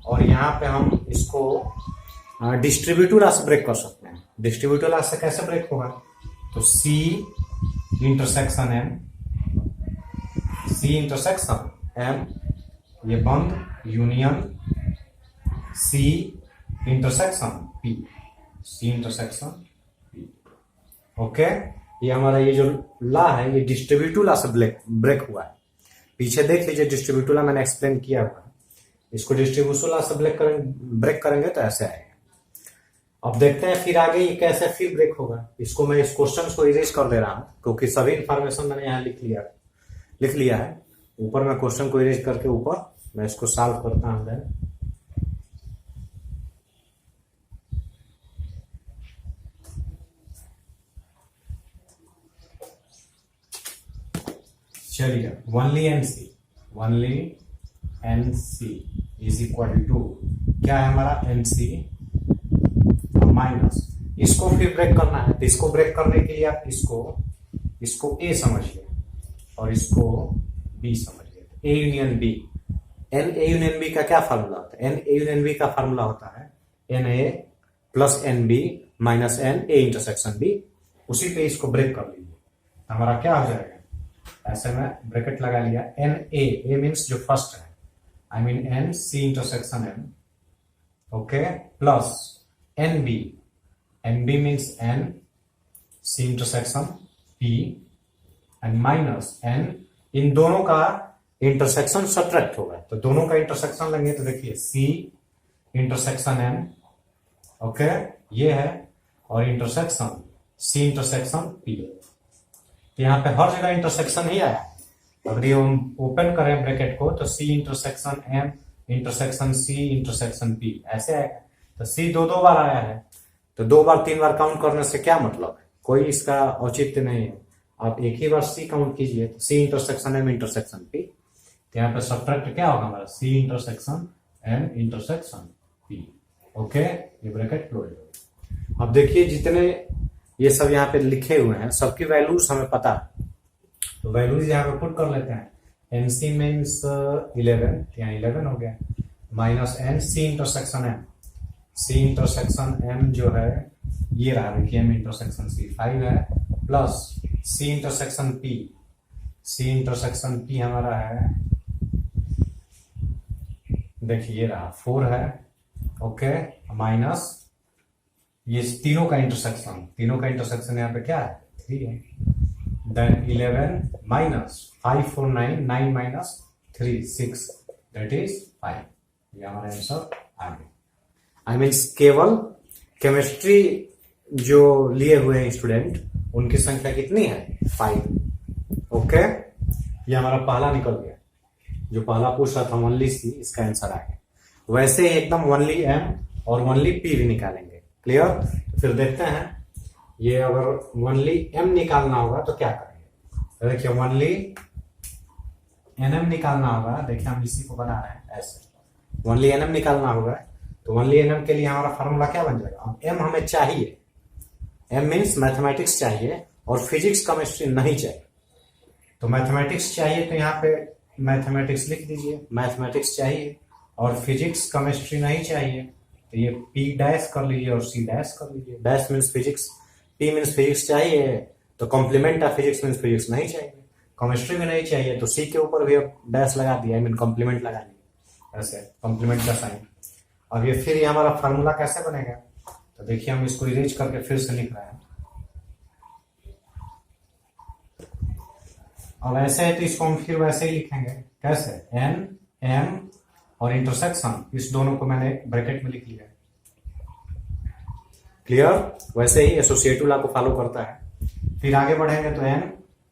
और यहाँ पे हम इसको डिस्ट्रीब्यूटिव लॉ से ब्रेक कर सकते हैं। डिस्ट्रीब्यूटिव लॉ से कैसे ब्रेक होगा? तो C intersection M, C intersection M, ये बंद union C intersection P, C intersection P. Okay, ये हमारा ये जो लॉ है ये डिस्ट्रीब्यूटिव लॉ से ब्रेक हुआ है। पीछे देख लीजिए डिस्ट्रीब्यूटिव लॉ मैंने एक्सप्लेन किया हुआ है। इसको डिस्ट्रीब्यूटिव लॉ से ब्रेक करेंगे तो ऐसे आएगा। अब देखते हैं फिर आगे ये कैसे फिर ब्रेक होगा। इसको मैं इस क्वेश्चन को इरेज कर दे रहा हूं क्योंकि सभी इंफॉर्मेशन मैंने यहाँ लिख लिया है। ऊपर मैं क्वेश्चन को इरेज करके ऊपर मैं इसको सॉल्व करता हूं। चलिए only N C is equal to क्या है हमारा, एन सी माइनस, इसको फिर ब्रेक करना है। तो इसको ब्रेक करने के लिए आप इसको ए समझिए और इसको बी समझिए। A union B, N A union B का क्या फार्मूला होता है? एन ए यूनियन बी का फार्मूला होता है N A plus N B minus N A intersection B. उसी पे इसको ब्रेक कर लीजिए, हमारा क्या हो जाएगा? ऐसे में ब्रैकेट लगा लिया, एन ए मीन्स जो फर्स्ट है, I mean n C intersection M, okay, plus N B means n C intersection P and minus N, इन दोनों का इंटरसेक्शन सब्ट्रैक्ट होगा। तो दोनों का इंटरसेक्शन लेंगे तो देखिए सी इंटरसेक्शन एम, ओके, ये है, और इंटरसेक्शन सी इंटरसेक्शन पी। यहाँ पे हर जगह इंटरसेक्शन ही आया। अगर ये हम ओपन करें ब्रैकेट को तो C intersection M intersection C intersection P ऐसे आएगा। तो सी दो बार आया है, तो 2 बार 3 बार काउंट करने से क्या मतलब है? कोई इसका औचित्य नहीं है। आप एक ही बार सी काउंट कीजिए, तो C intersection M intersection P. तो यहाँ पे सब्ट्रैक्ट क्या होगा हमारा, C intersection M intersection P. Okay, ये ब्रैकेट क्लोज हो। अब देखिए जितने ये सब यहाँ पे लिखे हुए हैं सबकी वैल्यूज हमें पता है, तो वैल्यूज यहाँ पे पुट कर लेते हैं। एन सी मीन्स 11, यहाँ 11 हो गया, minus N C intersection M, C intersection M जो है ये रहा, देखिए एम इंटरसेक्शन सी 5 है, plus C intersection P, C intersection P हमारा है, देखिए ये रहा 4 है, ओके, माइनस ये तीनों का इंटरसेक्शन यहाँ पे क्या है, 3 है। Then 11 minus 5 4 9 9 minus 3 6 that is 5। ये हमारा आंसर आ गया। आई मीन केवल केमिस्ट्री जो लिए हुए हैं स्टूडेंट उनकी संख्या कितनी है, 5। ओके, ये हमारा पहला निकल गया। जो पहला पूछ रहा था ओनली सी, इसका आंसर आ गया। वैसे ही एकदम ओनली एम और ओनली पी भी निकालेंगे। क्लियर? तो फिर देखते हैं ये अगर ओनली एम निकालना होगा तो क्या करेंगे। तो देखिए ओनली एनएम निकालना होगा। देखिए हम इसी को बना रहे हैं ऐसे, ओनली एनएम निकालना होगा। तो ओनली एनएम के लिए हमारा फॉर्मूला क्या बन जाएगा। अब एम हमें चाहिए, एम मीन्स मैथमेटिक्स चाहिए और फिजिक्स केमिस्ट्री नहीं चाहिए। तो मैथमेटिक्स चाहिए तो यहाँ पे मैथमेटिक्स लिख दीजिए, मैथमेटिक्स चाहिए, और फिजिक्स केमिस्ट्री नहीं चाहिए तो ये पी डैश कर लीजिए और सी डैश कर लीजिए। Dash means physics, P means physics चाहिए तो complement of physics means physics नहीं चाहिए, केमिस्ट्री भी नहीं चाहिए तो सी के ऊपर भी अब डैश लगा दिया, आई मीन कॉम्प्लीमेंट लगा दिया, ऐसे कॉम्प्लीमेंट का साइन। अब ये फिर ये हमारा फार्मूला कैसे बनेगा। तो देखिए हम इसको इरेज करके फिर से लिख रहे हैं। अब ऐसे है तो इसको हम फिर वैसे ही लिखेंगे। कैसे? एन एम और इंटरसेक्शन, इस दोनों को मैंने ब्रैकेट में लिख लिया। क्लियर? वैसे ही एसोसिएटिव लॉ को फॉलो करता है। फिर आगे बढ़ेंगे तो एन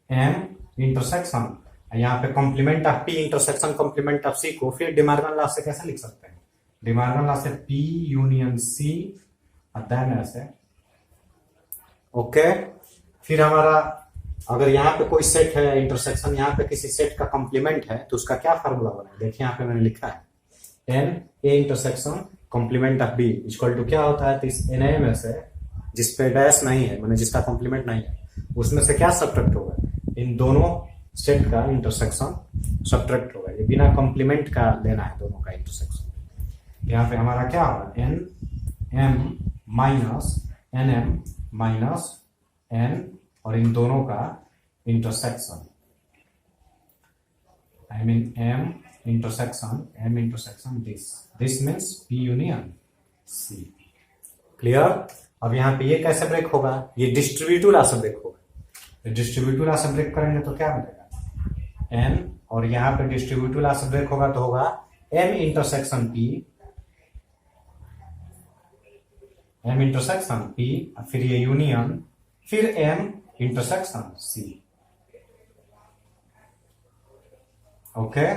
एम इंटरसेक्शन, यहाँ पे complement of P intersection complement of C को फिर डिमार्गन लॉ से कैसे लिख सकते हैं। डिमार्गन law law P union C और देन ऐसे। ओके, फिर हमारा अगर यहाँ पे कोई सेट है इंटरसेक्शन, यहाँ पे किसी सेट का कॉम्प्लीमेंट है तो उसका क्या फार्मूला बना है। देखिए यहाँ पे मैंने लिखा है N A intersection complement of B equal to क्या होता है। तो इस एन ए में से जिसपे डैश नहीं है, मैंने जिसका कॉम्प्लीमेंट नहीं है, उसमें से क्या सब्ट्रैक्ट होगा, इन दोनों सेट का इंटरसेक्शन सब्ट्रैक्ट होगा। ये बिना कॉम्प्लीमेंट का लेना है दोनों का इंटरसेक्शन। यहाँ पे हमारा क्या होगा, N M minus N M minus N और इन दोनों का intersection, I mean M intersection this means P union C. Clear? अब यहाँ पे ये कैसे ब्रेक होगा, ये डिस्ट्रीब्यूटिव लॉ से ब्रेक होगा। डिस्ट्रीब्यूटिव लॉ से ब्रेक करेंगे तो क्या मिलेगा, एन, और यहाँ पे डिस्ट्रीब्यूटिव लॉ से ब्रेक होगा तो होगा M intersection P, M intersection P, फिर ये यूनियन, फिर एम इंटरसेक्शन सी। ओके,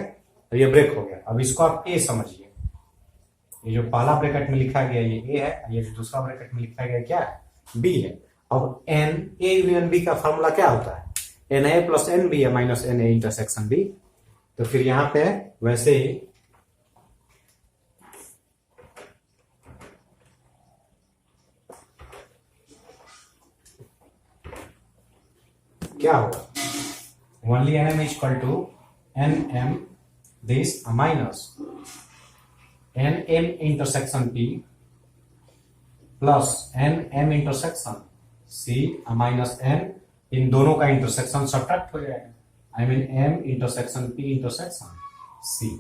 तो ये ब्रेक हो गया। अब इसको आप ए समझिए, ये जो पहला ब्रैकेट में लिखा गया ये ए है, ये जो दूसरा ब्रैकेट में लिखा गया क्या है, बी है। अब एन ए यूनियन बी का फॉर्मूला क्या होता है, N A plus N B है minus N A intersection B. तो फिर यहां पे वैसे ही क्या होगा, only n M equal to n M this minus N M intersection P plus n M intersection C minus N, इन दोनों का इंटरसेक्शन सब्ट्रैक्ट हो जाएगा, I mean M intersection P intersection C.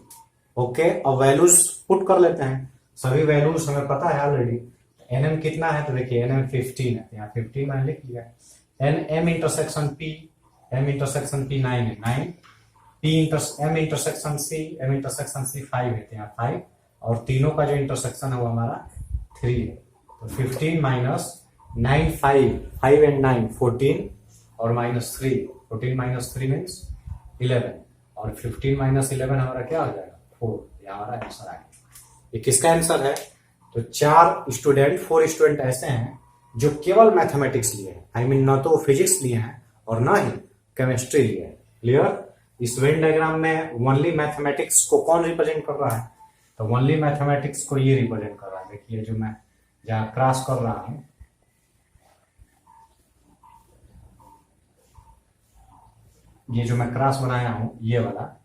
Okay, अब वैल्यूज पुट कर लेते हैं। सभी वैल्यूज हमें पता है ऑलरेडी। एन एम कितना है, तो देखिए एन एम 15 है, यहाँ 15 मैंने लिख लिया। N M intersection P, M intersection P 9 है, 9, P M intersection C, M intersection C 5 है, यहाँ 5, और तीनों का जो इंटरसेक्शन है वो हमारा 3 है। तो 15 माइनस 9 5 एंड 9 14 और माइनस 3, 14 माइनस 3 मीन्स 11, और 15 माइनस 11 हमारा क्या हो जाएगा, 4। ये हमारा आंसर आ गया। ये किसका आंसर है, तो 4 स्टूडेंट 4 स्टूडेंट ऐसे हैं जो केवल मैथमेटिक्स लिए हैं, आई मीन ना तो फिजिक्स लिए हैं और ना ही केमिस्ट्री लिए हैं। क्लियर? इस वेन डायग्राम में ओनली मैथमेटिक्स को कौन रिप्रेजेंट कर रहा है, तो ओनली मैथमेटिक्स को ये रिप्रेजेंट कर रहा है। देखिए जो मैं जहां क्रॉस कर रहा हूं, ये जो मैं क्रॉस बनाया हूं ये वाला,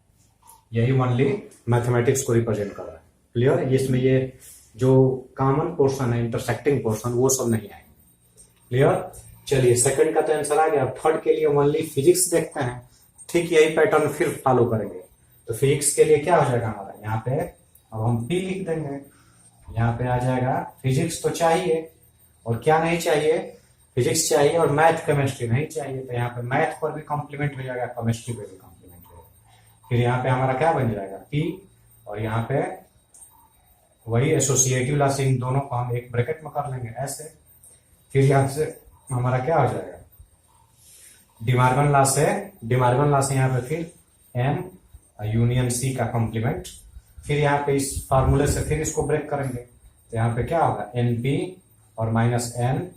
यही ओनली मैथमेटिक्स को रिप्रेजेंट कर रहा है। क्लियर? इसमें ये जो कॉमन पोर्शन है, इंटरसेक्टिंग पोर्शन, वो सब नहीं आएंगे। क्लियर? चलिए सेकंड का तो आंसर आ गया। अब थर्ड के लिए ओनली फिजिक्स देखते हैं। ठीक यही पैटर्न फिर फॉलो करेंगे। तो फिजिक्स के लिए क्या हो जाएगा हमारा, यहाँ पे अब हम पी लिख देंगे, यहाँ पे आ जाएगा फिजिक्स तो चाहिए और क्या नहीं चाहिए, फिजिक्स चाहिए और मैथ केमिस्ट्री नहीं चाहिए। तो यहाँ पे मैथ पर भी कॉम्प्लीमेंट हो जाएगा, केमिस्ट्री पे भी कॉम्प्लीमेंट हो जाएगा। फिर यहाँ पे हमारा क्या बन जाएगा, पी, और यहाँ पे वही एसोसिएटिव लॉ से इन दोनों को हम एक ब्रैकेट में कर लेंगे ऐसे। फिर यहाँ से हमारा क्या हो जाएगा, डिमार्गन लॉ से यहाँ पे फिर एम यूनियन सी का कॉम्प्लीमेंट। फिर यहाँ पे इस फार्मूले से फिर इसको ब्रेक करेंगे, तो यहाँ पे क्या होगा, एन पी और माइनस एन,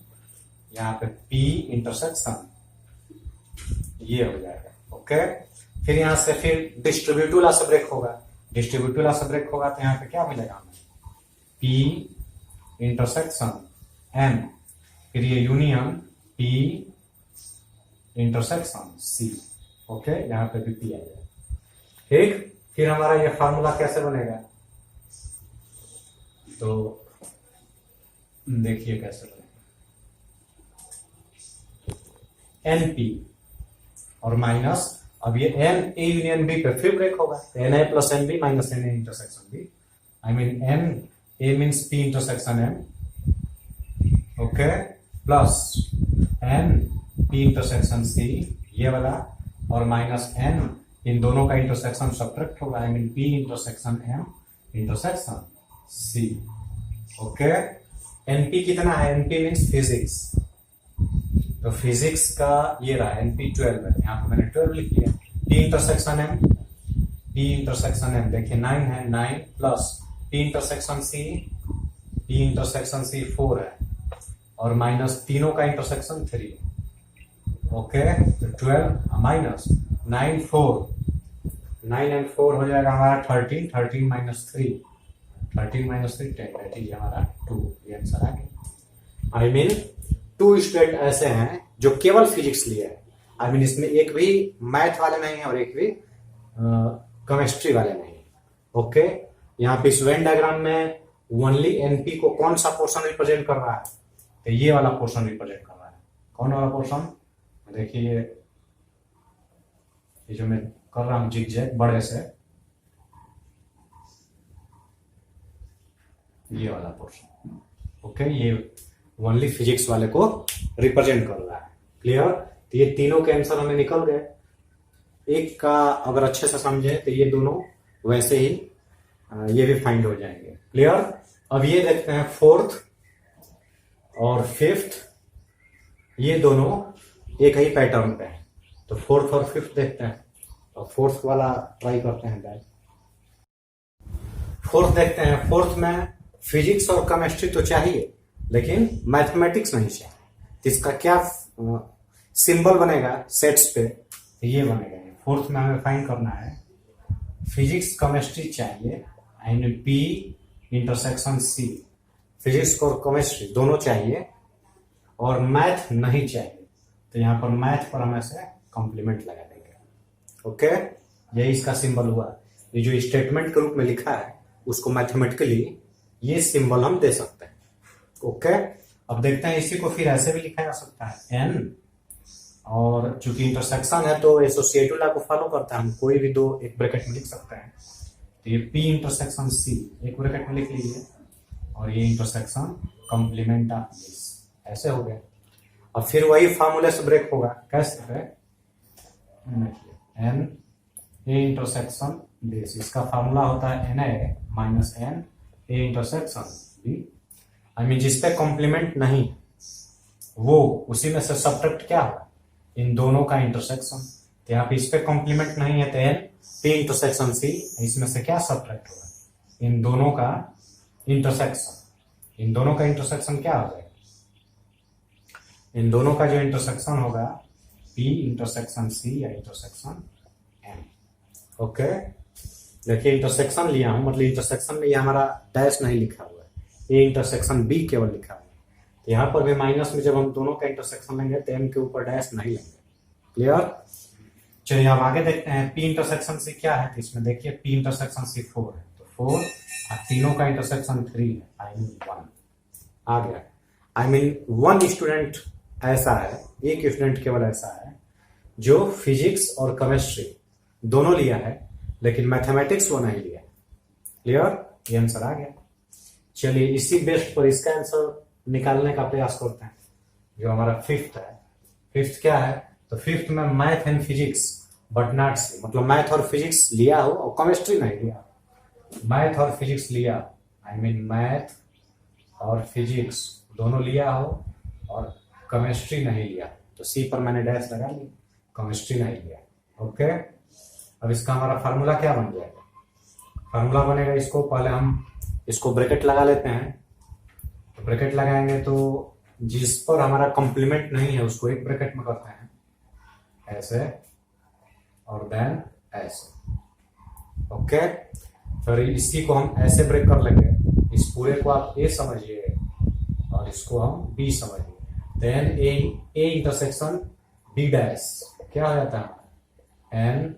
यहाँ पे पी इंटरसेक्शन, ये हो जाएगा। ओके, फिर यहाँ से फिर डिस्ट्रीब्यूटिव लॉ से ब्रेक होगा, डिस्ट्रीब्यूटिव लॉ से ब्रेक होगा तो यहाँ पे क्या मिलेगा हमें, पी इंटरसेक्शन एन, फिर ये union P intersection C. Okay, यहाँ पे भी पी आ जाएगा। ठीक, फिर हमारा ये फार्मूला कैसे बनेगा, तो देखिए कैसे बनेगा, एन पी और माइनस, अब ये एन ए यूनियन बी पे फिर ब्रेक होगा, N A plus N B minus N A intersection B, I mean N A means P intersection N, okay, plus N P intersection C ये वाला, और माइनस एन, इन दोनों का इंटरसेक्शन सब्ट्रैक्ट होगा, I mean P intersection M intersection C. Okay, NP कितना है, एनपी मीन्स फिजिक्स, तो फिजिक्स का ये रहा एनपी 12 है, यहाँ पे मैंने 12 लिख लिया। P intersection M, P intersection M देखिए 9 है, 9 plus P intersection C, P intersection C 4 है, और माइनस तीनों का इंटरसेक्शन 3 है। ओके, तो 12 माइनस 9 4, 9 एंड 4 हो जाएगा हमारा 13, 13 माइनस 3, 13 माइनस 3 10, दैट इज हमारा 2, ये आंसर आ गया। आई मीन 2 स्टूडेंट ऐसे हैं जो केवल फिजिक्स लिए है, आई मीन इसमें एक भी मैथ वाले नहीं है और एक भी केमिस्ट्री वाले नहीं है। ओके, यहाँ पे इस वेन डायग्राम में ओनली एनपी को कौन सा पोर्शन रिप्रेजेंट कर रहा है, तो ये वाला पोर्शन रिप्रेजेंट कर रहा है। कौन वाला पोर्शन, देखिए ये जो मैं कर रहा हूं जिगजैग बड़े से, ये वाला पोर्शन। ओके, ये ओनली फिजिक्स वाले को रिप्रेजेंट कर रहा है। क्लियर, तो ये तीनों के आंसर हमें निकल गए। एक का अगर अच्छे से समझे तो ये दोनों वैसे ही ये भी फाइंड हो जाएंगे। क्लियर, अब ये देखते हैं फोर्थ और फिफ्थ, ये दोनों एक ही पैटर्न पे है, तो फोर्थ और फिफ्थ देखते हैं, और फोर्थ वाला ट्राई करते हैं बैक। फोर्थ देखते हैं, फोर्थ में फिजिक्स और केमिस्ट्री तो चाहिए लेकिन मैथमेटिक्स नहीं चाहिए, तो इसका क्या सिंबल बनेगा सेट्स पे, तो ये बनेगा। फोर्थ में हमें फाइंड करना है फिजिक्स केमिस्ट्री चाहिए, and P intersection C, physics और केमिस्ट्री दोनों चाहिए और मैथ नहीं चाहिए, तो यहाँ पर मैथ पर हम ऐसे कॉम्प्लीमेंट लगा देंगे। ओके, यही इसका सिंबल हुआ। ये जो स्टेटमेंट के रूप में लिखा है उसको मैथमेटिकली ये सिंबल हम दे सकते हैं। ओके, अब देखते हैं इसी को फिर ऐसे भी लिखा जा सकता है एन, और चूंकि इंटरसेक्शन है तो एसोसिएटिव लॉ को फॉलो करता है, हम कोई भी दो एक ब्रैकेट में लिख सकते हैं, तो ये पी इंटरसेक्शन सी एक ब्रैकेट में लिख लीजिए, और ये इंटरसेक्शन कॉम्प्लीमेंट ऑफ दिस, ऐसे हो गया। अब फिर वही फार्मूले से ब्रेक होगा, कैसे है, एन ए इंटरसेक्शन दिस, इसका फार्मूला होता है N A minus N A intersection B, I mean जिस पे कॉम्प्लीमेंट नहीं वो उसी में से सब्ट्रैक्ट क्या होगा, इन दोनों का इंटरसेक्शन, तो यहाँ पे इस पे कॉम्प्लीमेंट नहीं है तो एन पी इंटरसेक्शन सी, इसमें से क्या सब्ट्रैक्ट होगा, इन दोनों का इंटरसेक्शन, इन दोनों का इंटरसेक्शन क्या हो जाएगा, इन दोनों का जो इंटरसेक्शन होगा पी इंटरसेक्शन सी या इंटरसेक्शन एम। ओके, देखिए इंटरसेक्शन लिया हूं, मतलब इंटरसेक्शन में ये हमारा डैश नहीं लिखा हुआ है, ये इंटरसेक्शन बी केवल लिखा हुआ है, तो यहाँ पर भी माइनस में जब हम दोनों का इंटरसेक्शन लेंगे तो एम के ऊपर डैश नहीं लेंगे। क्लियर, चलिए अब आगे देखते हैं पी इंटरसेक्शन सी क्या है, तो इसमें देखिए पी इंटरसेक्शन सी 4 है, तो 4 और तीनों का इंटरसेक्शन 3 है, आई मीन 1 आ गया। आई मीन 1 स्टूडेंट ऐसा है, एक स्टूडेंट केवल ऐसा है जो फिजिक्स और केमिस्ट्री दोनों लिया है लेकिन मैथमेटिक्स वो नहीं लिया। क्लियर, ये आंसर आ गया। चलिए इसी बेस्ड पर इसका आंसर निकालने का प्रयास करते हैं, जो हमारा फिफ्थ है। फिफ्थ क्या है, तो फिफ्थ में math and physics but not C, मतलब मैथ और फिजिक्स लिया हो और केमिस्ट्री नहीं लिया, मैथ और फिजिक्स लिया, आई मीन मैथ और फिजिक्स दोनों लिया हो और केमिस्ट्री नहीं लिया, तो सी पर मैंने डैश लगा ली, केमिस्ट्री नहीं लिया। ओके, अब इसका हमारा फार्मूला क्या बन जाएगा? फार्मूला बनेगा, इसको पहले हम इसको ब्रैकेट लगा लेते हैं। तो ब्रैकेट लगाएंगे तो जिस पर हमारा कॉम्प्लीमेंट नहीं है उसको एक ब्रैकेट में करते हैं ऐसे, और देन ऐसे। ओके, फिर इसी को हम ऐसे ब्रेक कर लेंगे। इस पूरे को आप ए समझिए और इसको हम बी समझिए। Then A intersection B dash क्या हो जाता है? एन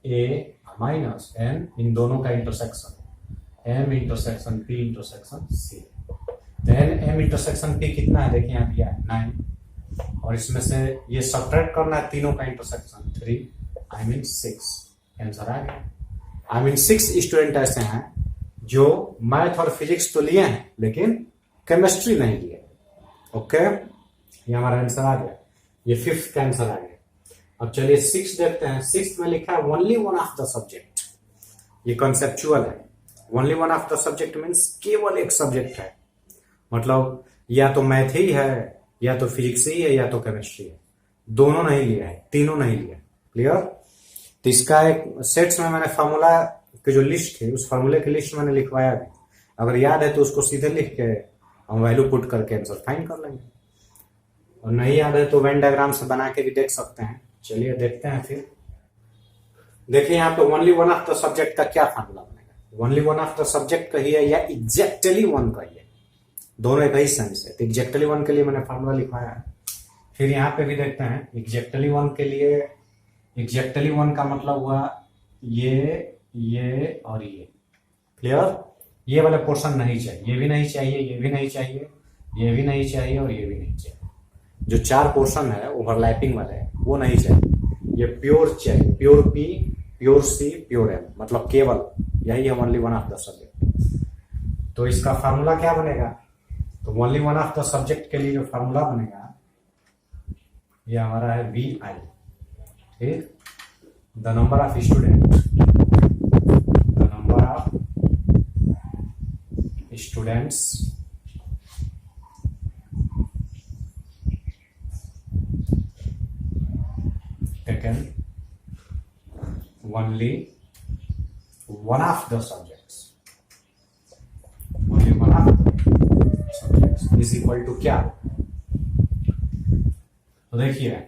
ए माइनस एन, इन दोनों का intersection M intersection P intersection C. Then M intersection P कितना है? देखिए यहाँ दिया है 9, और इसमें से ये सब्ट्रैक्ट करना है तीनों का इंटरसेक्शन 3, आई मीन 6। आंसर आ गया। आई मीन 6 स्टूडेंट ऐसे हैं जो मैथ और फिजिक्स तो लिए हैं लेकिन केमिस्ट्री नहीं लिए। ओके, ये हमारा आंसर आ गया। ये 5th का आंसर आ गया। अब चलिए 6 देखते हैं। 6th में लिखा है only one of the subject. ये कंसेप्चुअल है। Only one of the subject means केवल एक सब्जेक्ट है, मतलब या तो मैथ ही है या तो फिजिक्स ही है या तो केमिस्ट्री है, दोनों नहीं लिया है, तीनों नहीं लिया। क्लियर? तो इसका एक सेट्स में मैंने फार्मूला की जो लिस्ट थी उस फार्मूले की लिस्ट मैंने लिखवाया भी। अगर याद है तो उसको सीधे लिख के हम वैल्यू पुट करके आंसर फाइंड कर लेंगे, और नहीं याद है तो वेन डायग्राम से बना के भी देख सकते हैं। चलिए देखते हैं फिर। देखिए यहाँ पे only one of the subject का क्या फार्मूला बनेगा? Only one of the subject कहिए या एग्जैक्टली वन कहिए, दोनों एक ही सेंस है। तो एग्जैक्टली वन के लिए मैंने फार्मूला लिखवाया है। फिर यहाँ पे भी देखते हैं एग्जैक्टली वन के लिए। एग्जैक्टली वन का मतलब हुआ ये और ये। क्लियर? ये वाला पोर्शन नहीं चाहिए, ये भी नहीं चाहिए, ये भी नहीं चाहिए, ये भी नहीं चाहिए और ये भी नहीं चाहिए। जो 4 पोर्शन है ओवरलैपिंग वाले वो नहीं चाहिए। ये प्योर चाहिए, प्योर पी, प्योर सी, प्योर एम, मतलब केवल यही है only one of the subject. तो इसका फार्मूला क्या बनेगा? तो only one of the subject के लिए जो फार्मूला बनेगा ये हमारा है वी आई। ठीक, the number of student, the number of students taken only one of the subjects, only one of the subjects is equal to क्या? तो देखिए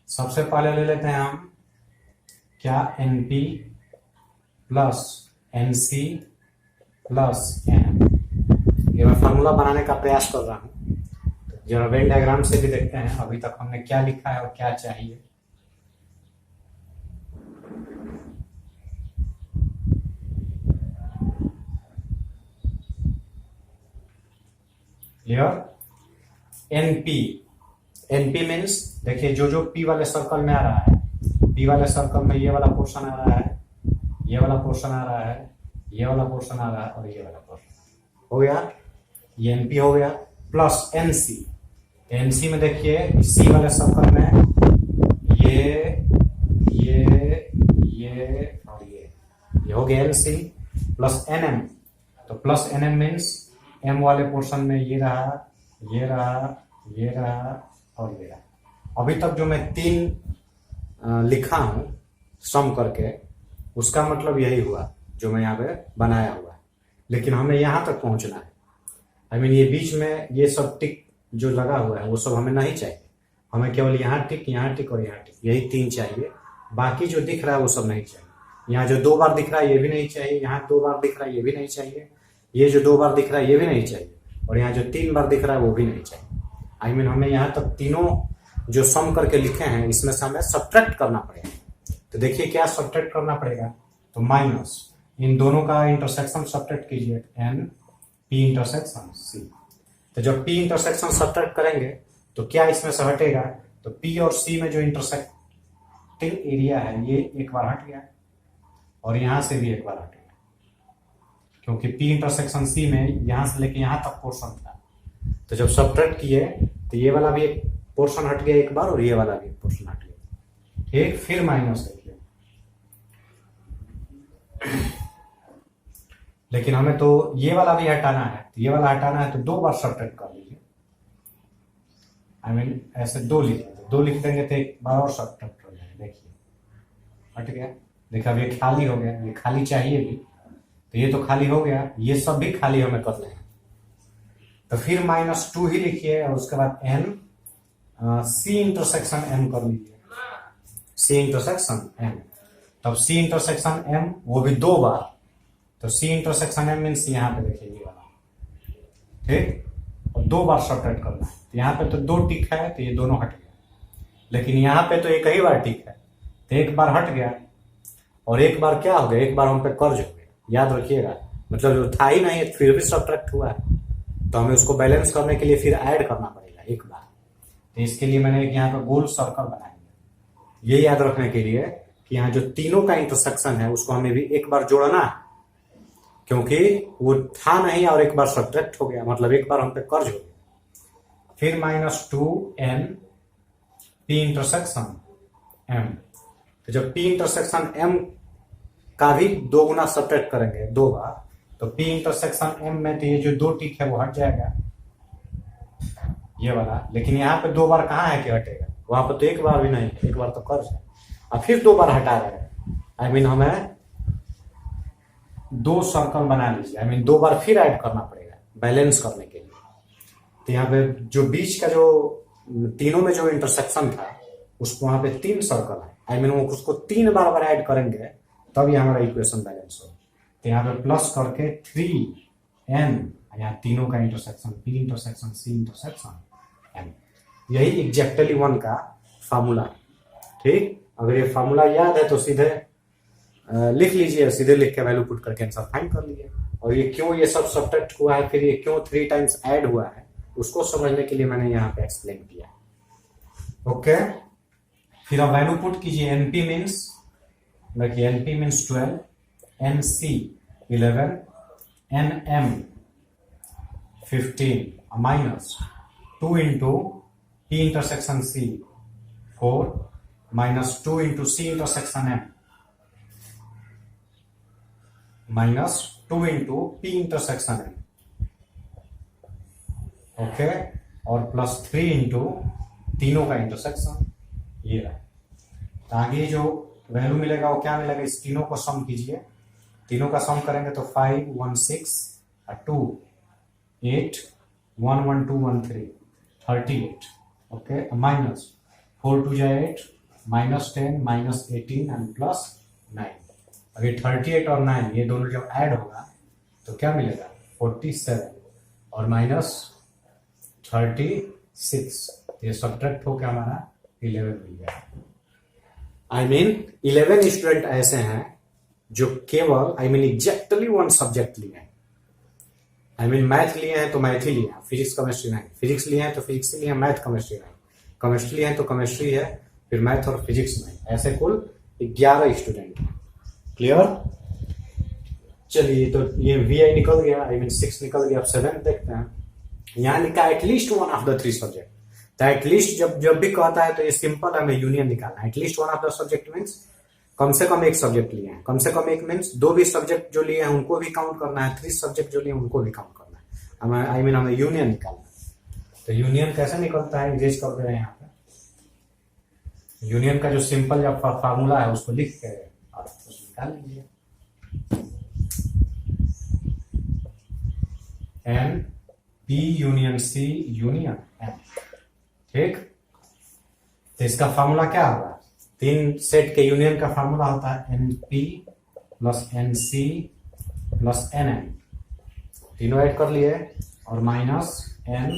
सबसे पहले ले लेते हैं हम क्या, NP plus NC plus NM। ये मैं फार्मूला बनाने का प्रयास कर रहा हूं। जरा वेन डायग्राम से भी देखते हैं अभी तक हमने क्या लिखा है और क्या चाहिए। क्लियर? एनपी मीन्स देखिए जो पी वाले सर्कल में आ रहा है, पी वाले सर्कल में ये वाला पोर्शन आ रहा है, ये वाला पोर्शन आ रहा है, ये वाला पोर्शन आ रहा है और ये वाला पोर्शन हो गया। ये एनपी हो गया। प्लस एनसी, एनसी में देखिए सी वाले सर्कल में ये और ये हो गया एनसी। प्लस एनएम, तो प्लस एनएम मीन्स एम वाले पोर्शन में ये रहा, ये रहा, ये रहा और ये रहा। अभी तक जो मैं 3 लिखा हूं सम करके उसका मतलब यही हुआ जो मैं यहाँ पे बनाया हुआ है, लेकिन हमें यहां तक पहुंचना है। आई मीन ये बीच में ये सब टिक जो लगा हुआ है वो सब हमें नहीं चाहिए। हमें केवल यहाँ टिक और यहाँ टिक, यही 3 चाहिए। बाकी जो दिख रहा है वो सब नहीं चाहिए। यहाँ जो 2 बार दिख रहा है ये भी नहीं चाहिए, यहाँ 2 बार दिख रहा है ये भी नहीं चाहिए, ये जो 2 बार दिख रहा है ये भी नहीं चाहिए, और यहाँ जो 3 बार दिख रहा है वो भी नहीं चाहिए। आई मीन हमें यहाँ तक तीनों जो सम करके लिखे हैं इसमें से हमें सब्ट्रैक्ट करना पड़ेगा। तो देखिए क्या सब्ट्रैक्ट करना पड़ेगा? तो माइनस इन दोनों का इंटरसेक्शन सब्ट्रैक्ट कीजिए, एन पी इंटरसेक्शन सी। तो जब पी इंटरसेक्शन सब्ट्रैक्ट करेंगे तो क्या इसमें से हटेगा? तो पी और सी में जो इंटरसेक्टिंग एरिया है ये एक बार हट गया और यहां से भी एक बार हट गया, क्योंकि पी इंटरसेक्शन सी में यहां से लेके यहां तक पोर्शन था। तो जब सब्ट्रैक्ट किए तो ये वाला भी एक पोर्शन हट गया एक बार और ये वाला भी एक पोर्शन हट गया। ठीक, फिर माइनस देखिए, लेकिन हमें तो ये वाला भी हटाना है। तो ये वाला हटाना है तो 2 बार सब्ट्रैक्ट कर लीजिए। आई मीन ऐसे 2 लिख देंगे, 2 लिख देंगे तो एक बार और सब्ट्रैक्ट हो जाएगा। देखिए हट गया। देखा, अब ये खाली हो गया, ये खाली चाहिए भी, तो ये तो खाली हो गया, ये सब भी खाली हमें करना है। तो फिर -2 ही लिखिए और उसके बाद n C इंटरसेक्शन m कर लीजिए, C इंटरसेक्शन m। तब C इंटरसेक्शन m वो भी 2 बार, तो C इंटरसेक्शन m मीन्स यहाँ पे देखिए ये वाला, ठीक, और 2 बार सब्ट्रैक्ट करना है। तो यहाँ पे तो 2 टिक है तो ये दोनों हट गया, लेकिन यहाँ पे तो एक ही बार टिक है, तो एक बार हट गया और एक बार क्या हो गया, एक बार हम पे कर्ज हो गया, याद रखिएगा। मतलब जो था ही नहीं फिर भी सब्ट्रैक्ट हुआ है, तो हमें उसको बैलेंस करने के लिए फिर ऐड करना पड़ेगा एक बार। तो इसके लिए मैंने एक यहाँ पे गोल सर्कल बनाएंगे, ये याद रखने के लिए कि यहाँ जो तीनों का इंटरसेक्शन है उसको हमें भी एक बार जोड़ना है, क्योंकि वो था नहीं और एक बार सब्ट्रैक्ट हो गया, मतलब एक बार हम पे कर्ज हो गया। फिर -2n P इंटरसेक्शन m। तो जब P इंटरसेक्शन m का भी 2 गुना सब्ट्रैक्ट करेंगे 2 बार, तो P इंटरसेक्शन m में तो ये जो 2 टिक है वो हट जाएगा, ये वाला। लेकिन यहाँ पे 2 बार कहाँ है कि हटेगा, वहां पर तो एक बार भी नहीं, एक बार तो कर्ज है, और फिर 2 बार हटा रहे हैं। आई मीन हमें 2 सर्कल बना लीजिए, आई मीन 2 बार फिर ऐड करना पड़ेगा बैलेंस करने के लिए। तो यहाँ पे जो बीच का जो तीनों में जो इंटरसेक्शन था उसको वहां पे 3 सर्कल है, आई मीन उसको 3 बार ऐड करेंगे तब ये हमारा इक्वेशन बैलेंस हो। तो यहाँ पे प्लस करके 3n, यहाँ तीनों का intersection P intersection C intersection m, यही एग्जैक्टली 1 का फार्मूला है, ठीक। अगर ये फार्मूला याद है तो सीधे लिख लीजिए, सीधे लिख के वैल्यू पुट करके आंसर फाइंड कर लीजिए। और ये क्यों ये सब सब्ट्रैक्ट हुआ है, फिर ये क्यों 3 टाइम्स ऐड हुआ है, उसको समझने के लिए मैंने यहाँ पे एक्सप्लेन किया। ओके, फिर आप वैल्यू पुट कीजिए। np मीन्स, देखिए np means 12, nc 11, nm 15 minus 2 into p intersection c 4 minus 2 into c intersection m minus 2 into p intersection m, okay, और प्लस 3 इंटू तीनों का इंटरसेक्शन, ये रहा। तो आगे जो वैल्यू मिलेगा वो क्या मिलेगा, इस तीनों को सम कीजिए, तीनों का सम करेंगे तो 5 1 6 2 8 1 1 2 1 3 38, okay, minus 4 2 8 minus 10 minus 18 and plus 9। अभी 38 और 9 ये दोनों जब ऐड होगा तो क्या मिलेगा 47 और माइनस 36, ये सब्ट्रैक्ट होकर हमारा 11 मिल गया। आई मीन 11 स्टूडेंट ऐसे हैं जो केवल आई मीन एग्जैक्टली 1 सब्जेक्ट लिए हैं। आई मीन मैथ लिए हैं तो मैथ ही लिए हैं, फिजिक्स केमिस्ट्री नहीं, फिजिक्स लिए हैं तो फिजिक्स लिए हैं, मैथ केमिस्ट्री नहीं, केमिस्ट्री लिए हैं तो केमिस्ट्री है, फिर मैथ और फिजिक्स नहीं, ऐसे कुल 11 स्टूडेंट हैं। क्लियर? चलिए, तो ये VI निकल गया, आई मीन 6 निकल गया। अब 7 देखते हैं। यहां लिखा एटलीस्ट 1 ऑफ द 3 सब्जेक्ट। तो एटलीस्ट जब भी कहता है तो ये सिंपल हमें यूनियन निकालना है। At least 1 of the subject means कम से कम एक सब्जेक्ट लिए हैं, कम से कम एक मीन्स 2 भी सब्जेक्ट जो लिए हैं उनको भी काउंट करना है, 3 सब्जेक्ट जो लिए हैं उनको भी काउंट करना है, हमें आई मीन हमें यूनियन निकालना है। तो यूनियन कैसे निकलता है, इरेज कर दे रहे हैं यहाँ पे। यूनियन का जो सिंपल या फार्मूला है उसको लिख के और उसको निकाल लीजिए। N P union C union M, ठीक। तो इसका फार्मूला क्या होगा, 3 सेट के यूनियन का फार्मूला होता है NP plus NC plus NM, तीनों ऐड कर लिए, और minus N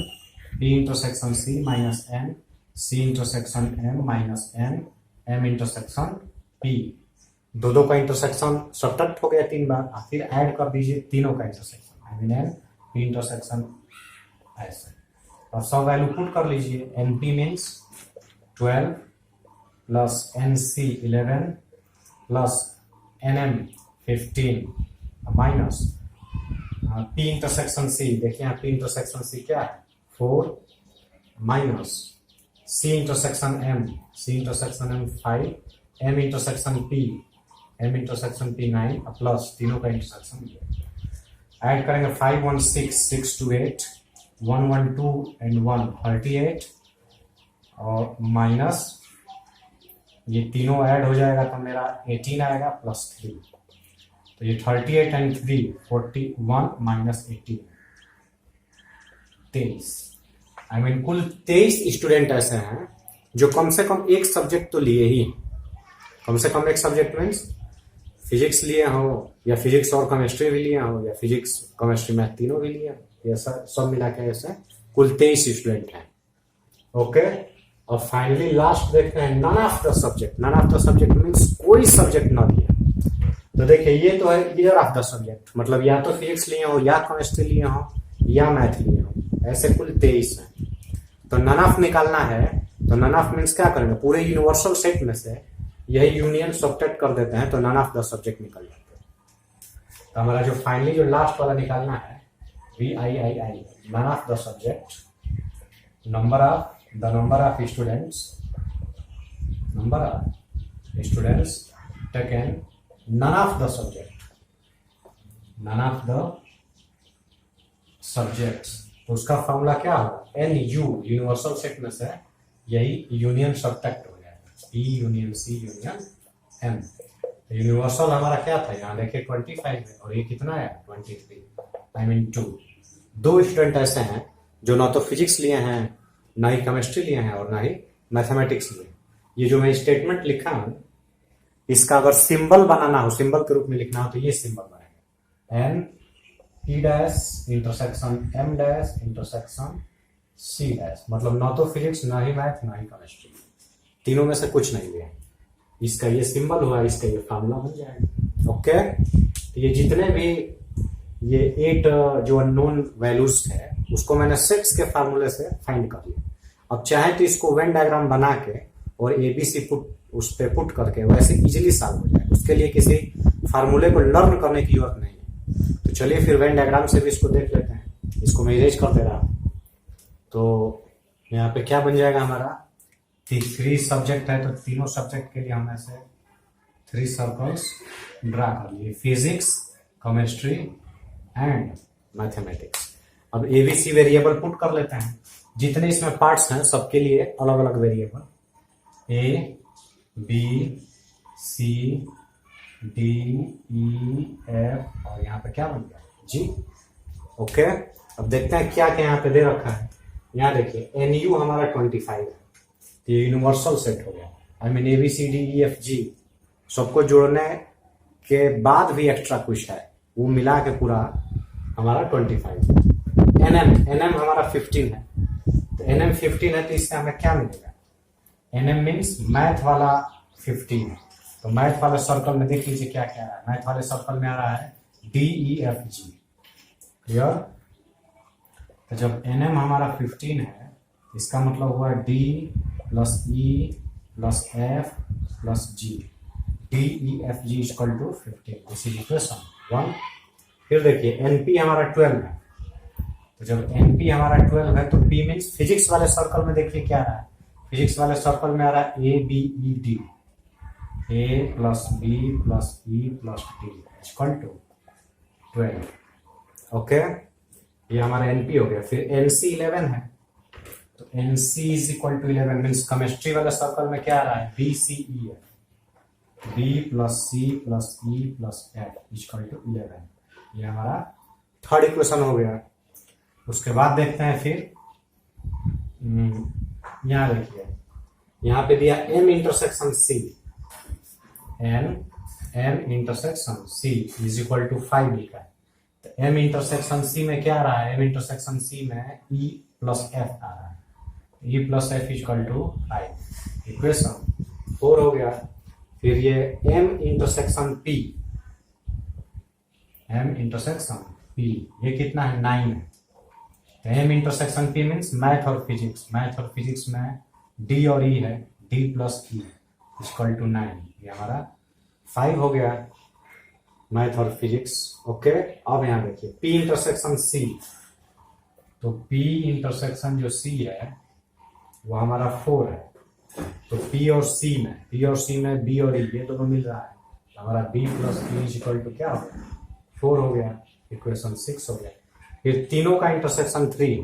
P intersection C minus N C intersection M minus N M intersection P। दो का इंटरसेक्शन सब्ट्रैक्ट हो गया 3 बार, फिर ऐड कर दीजिए तीनों का intersection, I mean N P intersection ऐसे। और सब वैल्यू पुट कर लीजिए। NP means 12 plus NC 11 plus NM 15 minus P intersection C, देखिए यहाँ P इंटरसेक्शन C क्या है 4 minus C intersection M, C intersection M 5, M intersection P, M intersection P 9 plus तीनों का इंटरसेक्शन ऐड करेंगे 5 1 6 6 2 8 1 1 2 एंड 1 38 और माइनस ये तीनों ऐड हो जाएगा तो मेरा 18 आएगा प्लस 3, तो ये 38 एंड 3 41 माइनस 18 23। आई मीन कुल 23 स्टूडेंट ऐसे हैं जो कम से कम एक सब्जेक्ट तो लिए ही, कम से कम एक सब्जेक्ट मीन्स फिजिक्स लिए हो या फिजिक्स और केमिस्ट्री भी लिए हो या फिजिक्स केमिस्ट्री मैथ तीनों भी लिए हो, ये सब मिला के ऐसे कुल 23 स्टूडेंट हैं। ओके, और फाइनली लास्ट देखते हैं none of the subject. None of the subject means कोई सब्जेक्ट ना लिया। तो देखिए ये तो है ईयर ऑफ द सब्जेक्ट, मतलब या तो फिजिक्स लिए हो या केमिस्ट्री लिए हो या मैथ लिए हो, ऐसे कुल 23 हैं। तो नन ऑफ निकालना है, तो नन ऑफ मीन्स क्या करेंगे, पूरे यूनिवर्सल सेट में से यही यूनियन सब्ट्रैक्ट कर देते हैं तो नन ऑफ द सब्जेक्ट निकल जाते हैं। तो हमारा जो फाइनली जो लास्ट वाला निकालना है VIII, none of the subject, number of students taken none of the subjects. तो उसका फॉर्मूला क्या होगा, NU, यूनिवर्सल सेट में से यही यूनियन सब्ट्रैक्ट हो जाएगा, P union C union M। Universal हमारा क्या था, यहाँ देखिए 25 है और ये कितना है 23, आई मीन 2। दो स्टूडेंट ऐसे हैं जो ना तो फिजिक्स लिए हैं, ना ही केमिस्ट्री लिए हैं और ना ही मैथमेटिक्स लिए। ये जो मैं स्टेटमेंट लिखा हूं, इसका अगर सिंबल बनाना हो, सिंबल के रूप में लिखना हो तो ये सिंबल बनेगा, N P dash intersection M dash intersection C dash, मतलब ना तो फिजिक्स ना ही मैथ ना ही केमिस्ट्री, तीनों में से कुछ नहीं लिया। इसका ये सिंबल हुआ, इसका ये फॉर्मूला बन जाएगा। ओके, तो ये जितने भी ये 8 जो अननोन वैल्यूज है उसको मैंने सेट्स के फार्मूले से फाइंड कर लिया। अब चाहे तो इसको वेन डायग्राम बना के और ABC उस पे पुट करके वैसे इजीली सॉल्व हो जाए, उसके लिए किसी फार्मूले को लर्न करने की जरूरत नहीं है। तो चलिए फिर वेन डायग्राम से भी इसको देख लेते हैं। इसको मैं इरेज कर दे रहा हूं, तो यहाँ पे क्या बन जाएगा हमारा, 3 सब्जेक्ट है तो तीनों सब्जेक्ट के लिए हम ऐसे 3 सर्कल्स ड्रा कर लिए, फिजिक्स, केमिस्ट्री एंड मैथमेटिक्स। अब ABC वेरिएबल पुट कर लेते हैं, जितने इसमें पार्ट्स हैं सबके लिए अलग अलग variable, A B C D E F और यहाँ पे क्या बन गया G। ओके, अब देखते हैं क्या क्या यहाँ पे दे रखा है। यहाँ देखिए NU हमारा 25 है, ये यूनिवर्सल सेट हो गया। आई मीन ABCDEFG सबको जोड़ने के बाद भी एक्स्ट्रा कुछ है, वो मिला के पूरा हमारा 25। NM हमारा 15 है, तो NM 15 है तो इससे हमें क्या मिलेगा, NM मीन्स मैथ वाला 15 है। तो मैथ वाले सर्कल में देख लीजिए क्या क्या है, मैथ वाले सर्कल में आ रहा है DEFG, क्लियर। तो जब NM हमारा 15 है इसका मतलब हुआ D plus E plus F plus G, DEFG equal to 15, this is equation 1। फिर देखिए NP हमारा 12 है, तो जब NP हमारा 12 है तो P मीन्स फिजिक्स वाले सर्कल में देखिए क्या आ रहा है, फिजिक्स वाले सर्कल में आ रहा है ABED, A plus B plus E plus D equal to 12। Okay, ये हमारा NP हो गया। फिर NC 11 है, तो NC is equal to 11 means chemistry वाले सर्कल में क्या आ रहा है BCE है, B plus C plus E plus F equal to 11, ये हमारा थर्ड इक्वेशन हो गया। उसके बाद देखते हैं फिर यहाँ देखिए, यहाँ पे दिया M intersection C, M intersection C is equal to 5 लिखा है। तो M इंटरसेक्शन C में क्या आ रहा है, M इंटरसेक्शन C में E प्लस F आ रहा है, E plus F equal to 5, equation 4 हो गया। फिर ये M intersection P, M intersection P ये कितना है 9 है। तो M intersection P means math और फिजिक्स, मैथ और फिजिक्स में D और E है, D plus E equal to 9, ये हमारा 5 हो गया मैथ और फिजिक्स। ओके, अब यहाँ देखिए P इंटरसेक्शन C, तो P इंटरसेक्शन जो C है वो हमारा 4 है, तो P और C में B और E ये दोनों मिल रहा है, तो हमारा B plus E equal to क्या हो गया 4 हो गया, इक्वेशन 6 हो गया। फिर तीनों का इंटरसेक्शन 3 है,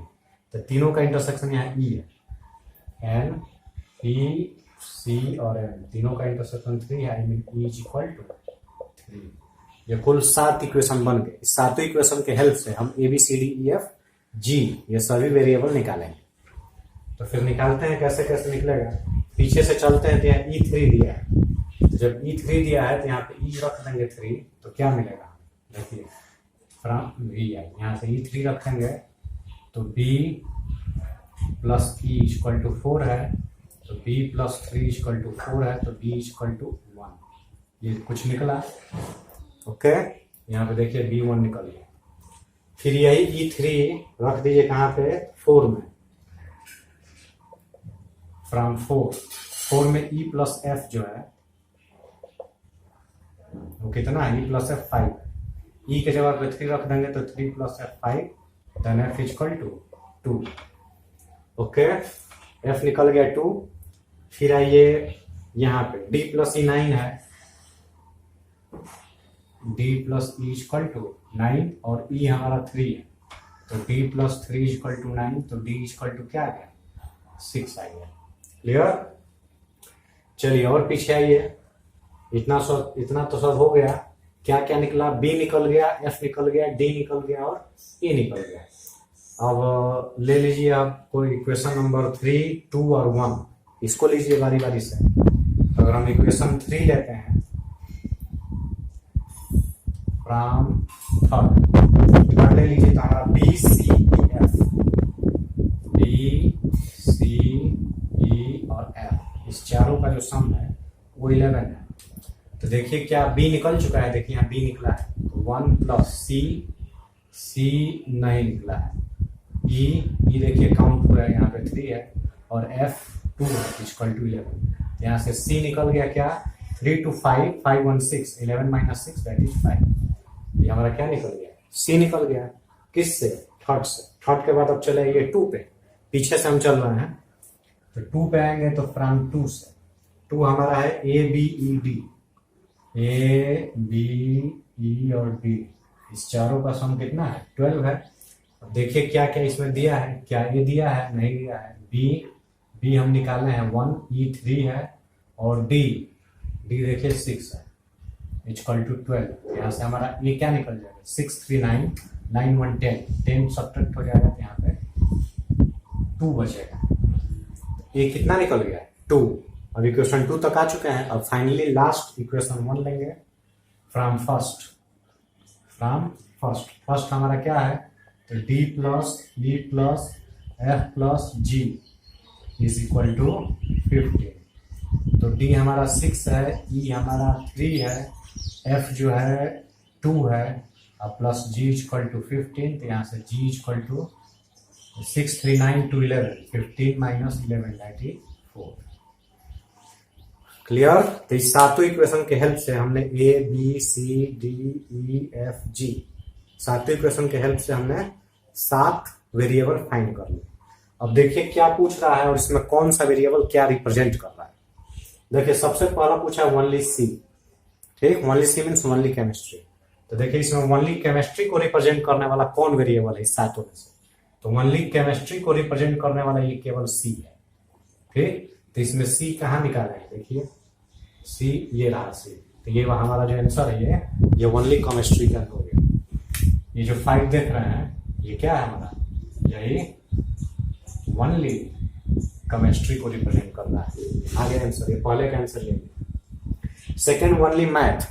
तो तीनों का इंटरसेक्शन यहाँ E है, N P सी और एम तीनों का इंटरसेक्शन 3 है, I mean E is equal to 3। ये कुल 7 इक्वेशन बन गए। इस सातों इक्वेशन के हेल्प से हम A B C D E F G ये सभी वेरिएबल निकालेंगे। तो फिर निकालते हैं, कैसे कैसे निकलेगा। पीछे से चलते हैं तो यहाँ E3 दिया है, तो जब E3 दिया है तो यहाँ पे E रख देंगे 3, तो क्या मिलेगा देखिए फ्रॉम वी आई, यहाँ से E3 रखेंगे तो B plus E equal to 4 है, तो B प्लस 3 इक्वल टू 4 है, तो B इक्वल टू 1, ये कुछ निकला। ओके, यहाँ पे देखिए B1 निकल गया। फिर यही E3 रख दीजिए कहाँ पे 4 में, फ्रॉम 4 में E प्लस F जो है वो कितना है, E प्लस F 5, E के जगह पे 3 रख देंगे तो 3 plus F 5, then F equal to 2। Okay, F निकल गया 2। फिर आइए यहाँ पे D प्लस E 9 है, D plus E equal to 9 और E हमारा 3 है, तो D प्लस 3 इक्वल टू 9, तो D इक्वल टू क्या आ गया 6 आ गया। क्लियर। चलिए और पीछे आइए, इतना तो सब हो गया। क्या क्या निकला, B निकल गया, F निकल गया, D निकल गया और E निकल गया। अब ले लीजिए आप कोई इक्वेशन नंबर 3, 2 और 1, इसको लीजिए बारी बारी से। अगर हम इक्वेशन 3 लेते हैं फ्रॉम थर्ड ले लीजिए तो हमारा B C E और F, इस चारों का जो सम है वो 11 है। तो देखिए क्या B निकल चुका है, देखिए यहाँ B निकला है, 1 प्लस C नहीं निकला है, E देखिए काउंट हुआ है यहाँ पे 3 है और F 2 है इक्वल टू 11। यहाँ से C निकल गया क्या 3 to 5, 5 1 6, 11 minus 6 that is 5। ये हमारा क्या निकल गया, C निकल गया। किससे, थर्ड से। थर्ड के बाद अब चले ये 2 पे, पीछे से हम चल रहे हैं तो 2 पे आएंगे तो फ्रॉम 2 से, 2 हमारा है ABED, ABE और D, इस चारों का सम कितना है 12 है। अब देखिए क्या क्या इसमें दिया है, क्या ये दिया है, नहीं दिया है। B हम निकाले हैं 1, E 3 है और D देखिए 6 है इक्वल टू 12। यहाँ से हमारा ये क्या निकल जाएगा 6 3 9 9 1 10 सब्ट्रैक्ट हो जाएगा तो यहाँ पे 2 बचेगा। ये कितना निकल गया 2। अब इक्वेशन 2 तक आ चुके हैं। अब फाइनली लास्ट इक्वेशन 1 लेंगे फ्रॉम फर्स्ट हमारा क्या है तो D plus E plus F plus G is equal to 15। तो D हमारा 6 है, E हमारा 3 है, F जो है 2 है और प्लस G इक्वल टू 15। तो यहाँ से G equal to 6 3 9 2 11, 15 minus 11 that is 4। Clear. तो इस सातों इक्वेशन के हेल्प से हमने A B C D E F G सातों इक्वेशन के हेल्प से हमने 7 वेरिएबल फाइंड कर लिए। अब देखिए क्या पूछ रहा है और इसमें कौन सा वेरिएबल क्या रिप्रेजेंट कर रहा है। देखिए सबसे पहला पूछा ओनली सी, ठीक, only C means only chemistry. तो देखिए इसमें ओनली केमिस्ट्री को रिप्रेजेंट करने वाला कौन वेरिएबल है इस सातों में से, तो ओनली केमिस्ट्री को रिप्रेजेंट करने वाला ये केवल सी है, ठीक। तो इसमें सी कहाँ निकाला है, देखिए सी ये रहा सी। तो ये हमारा जो आंसर है ये ओनली केमिस्ट्री का हो गया। ये जो 5 देख रहे हैं ये क्या है हमारा, यही ओनली केमिस्ट्री को रिप्रेजेंट कर रहा है। आगे आंसर, ये पहले का आंसर ये। सेकंड ओनली मैथ,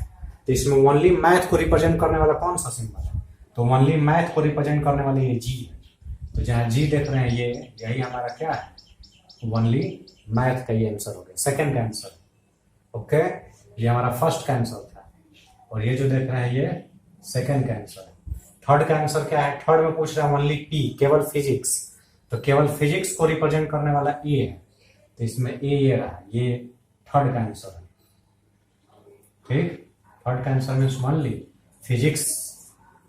तो इसमें ओनली मैथ को रिप्रेजेंट करने वाला कौन सा सिंबल है, तो ओनली मैथ को रिप्रेजेंट करने वाले ये जी है। तो जहां जी देख रहे हैं ये यही हमारा क्या है ओनली मैथ का ये आंसर हो गया, सेकंड का आंसर। ओके, ये हमारा फर्स्ट का आंसर था और ये जो देख रहे हैं ये सेकंड का आंसर है। थर्ड का आंसर क्या है, थर्ड में पूछ रहा है ओनली पी, केवल फिजिक्स। तो केवल फिजिक्स को रिप्रेजेंट करने वाला ए है, तो इसमें ए ये रहा, ये थर्ड का आंसर है, ठीक। थर्ड का आंसर मीन्स ओनली फिजिक्स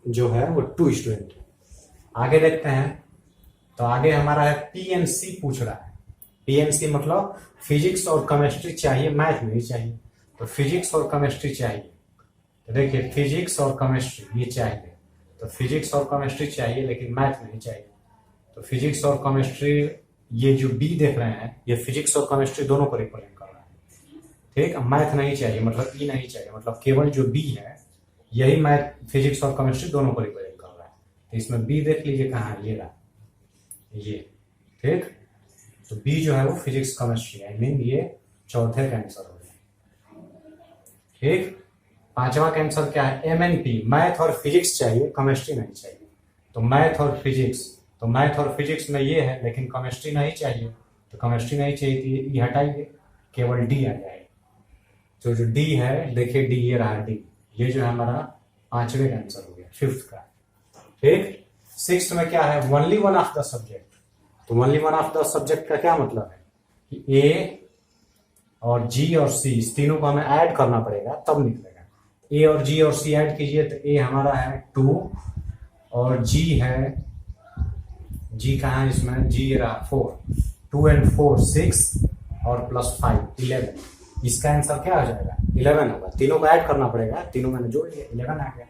जो है वो 2 स्टूडेंट। आगे देखते हैं, तो आगे हमारा है पीएनसी पूछ रहा है। पीएनसी मतलब फिजिक्स और केमिस्ट्री चाहिए, मैथ नहीं चाहिए। तो फिजिक्स और केमिस्ट्री चाहिए, तो देखिए फिजिक्स और केमिस्ट्री ये चाहिए, तो फिजिक्स और केमिस्ट्री चाहिए लेकिन मैथ नहीं चाहिए। तो फिजिक्स और केमिस्ट्री ये जो बी देख रहे हैं ये फिजिक्स और केमिस्ट्री दोनों को रिप्रेजेंट कर रहा है। ठीक, मैथ नहीं चाहिए, मतलब ई नहीं चाहिए, मतलब केवल जो बी है यही मैथ, फिजिक्स और केमिस्ट्री दोनों को रिप्रेजेंट कर रहा है। तो इसमें बी देख लीजिए कहाँ है, ये रहा, ये। ठीक, तो बी जो है वो फिजिक्स केमिस्ट्री, आई मीन ये चौथे का आंसर हो गया। ठीक, पांचवा का आंसर क्या है, MNP, मैथ और फिजिक्स चाहिए, केमिस्ट्री नहीं चाहिए। तो मैथ और फिजिक्स, तो मैथ और फिजिक्स में ये है, लेकिन केमिस्ट्री नहीं चाहिए, तो केमिस्ट्री नहीं चाहिए, तो ये हटाइए, केवल डी आ जाएगा। तो जो डी है, देखिए डी, ये रहा डी, ये जो है हमारा पांचवे का आंसर हो गया, फिफ्थ का। ठीक, सिक्स्थ में क्या है, only one of the subject. तो only one of the subject का क्या मतलब है कि ए और जी और सी, इस तीनों को हमें ऐड करना पड़ेगा तब निकलेगा। ए और जी और सी ऐड कीजिए, तो ए हमारा है 2 और जी है, जी कहाँ है इसमें, जी रहा 4, 2 and 4 6 और +5 11। इसका आंसर क्या हो जाएगा, 11 होगा। तीनों को ऐड करना पड़ेगा, तीनों मैंने जोड़ लिया, 11 आ गया।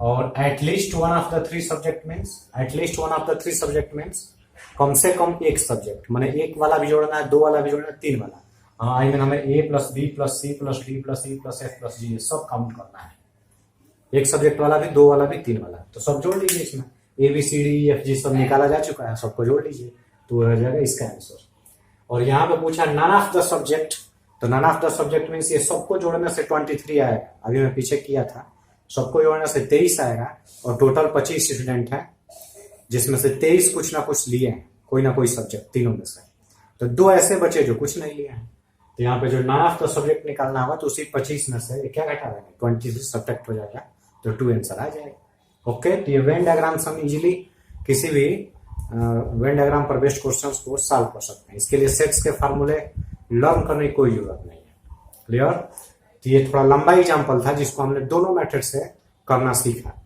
और at least one of the 3 subject means, at least one of the 3 subject means कम से कम एक सब्जेक्ट, मैंने एक वाला भी जोड़ना है, 2 वाला भी जोड़ना है, 3 वाला। आई मीन हमें A + B + C + D + E + F + G सब काउंट करना है, एक सब्जेक्ट वाला भी, 2 वाला भी, 3 वाला। तो सब जोड़ लीजिए इसमें, ABCDEFG सब निकाला जा चुका है, सबको जोड़ लीजिए, तो हो जाएगा इसका आंसर। और यहाँ पे पूछा नन ऑफ द सब्जेक्ट, तो none of the subject means ये सबको जोड़ने से 23 आएगा, अभी मैं पीछे किया था, सबको जोड़ने से 23 आएगा। और टोटल 25 स्टूडेंट है, जिसमें से 23 कुछ ना कुछ लिए हैं, कोई ना कोई सब्जेक्ट तीनों में से। तो 2 ऐसे बचे जो कुछ नहीं लिए हैं, तो यहाँ पे जो नन ऑफ द सब्जेक्ट निकालना होगा, तो उसी 25 में से क्या घटा देंगे, 23 सब्जेक्ट हो जाएगा, तो 2 आंसर आ जाएगा। ओके, तो ये वेन डायग्राम हम इजीली किसी भी वेन डायग्राम पर बेस्ड क्वेश्चंस को सॉल्व कर सकते हैं। इसके लिए सेट्स के फार्मूले लर्न करने की कोई जरूरत नहीं है। क्लियर? तो ये थोड़ा लंबा एग्जाम्पल था, जिसको हमने दोनों मेथड से करना सीखा।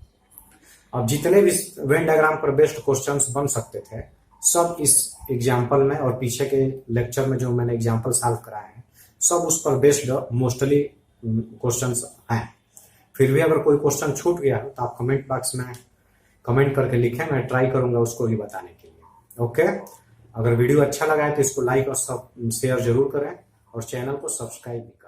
अब जितने भी वेन डायग्राम पर बेस्ड क्वेश्चंस बन सकते थे, सब इस एग्जाम्पल में और पीछे के लेक्चर में जो मैंने एग्जाम्पल सॉल्व कराए हैं, सब उस पर बेस्ड मोस्टली क्वेश्चंस हैं। फिर भी अगर कोई क्वेश्चन छूट गया हो तो आप कमेंट बॉक्स में कमेंट करके लिखें, मैं ट्राई करूंगा उसको भी बताने के लिए। ओके, अगर वीडियो अच्छा लगा है तो इसको लाइक और शेयर जरूर करें और चैनल को सब्सक्राइब भी करें।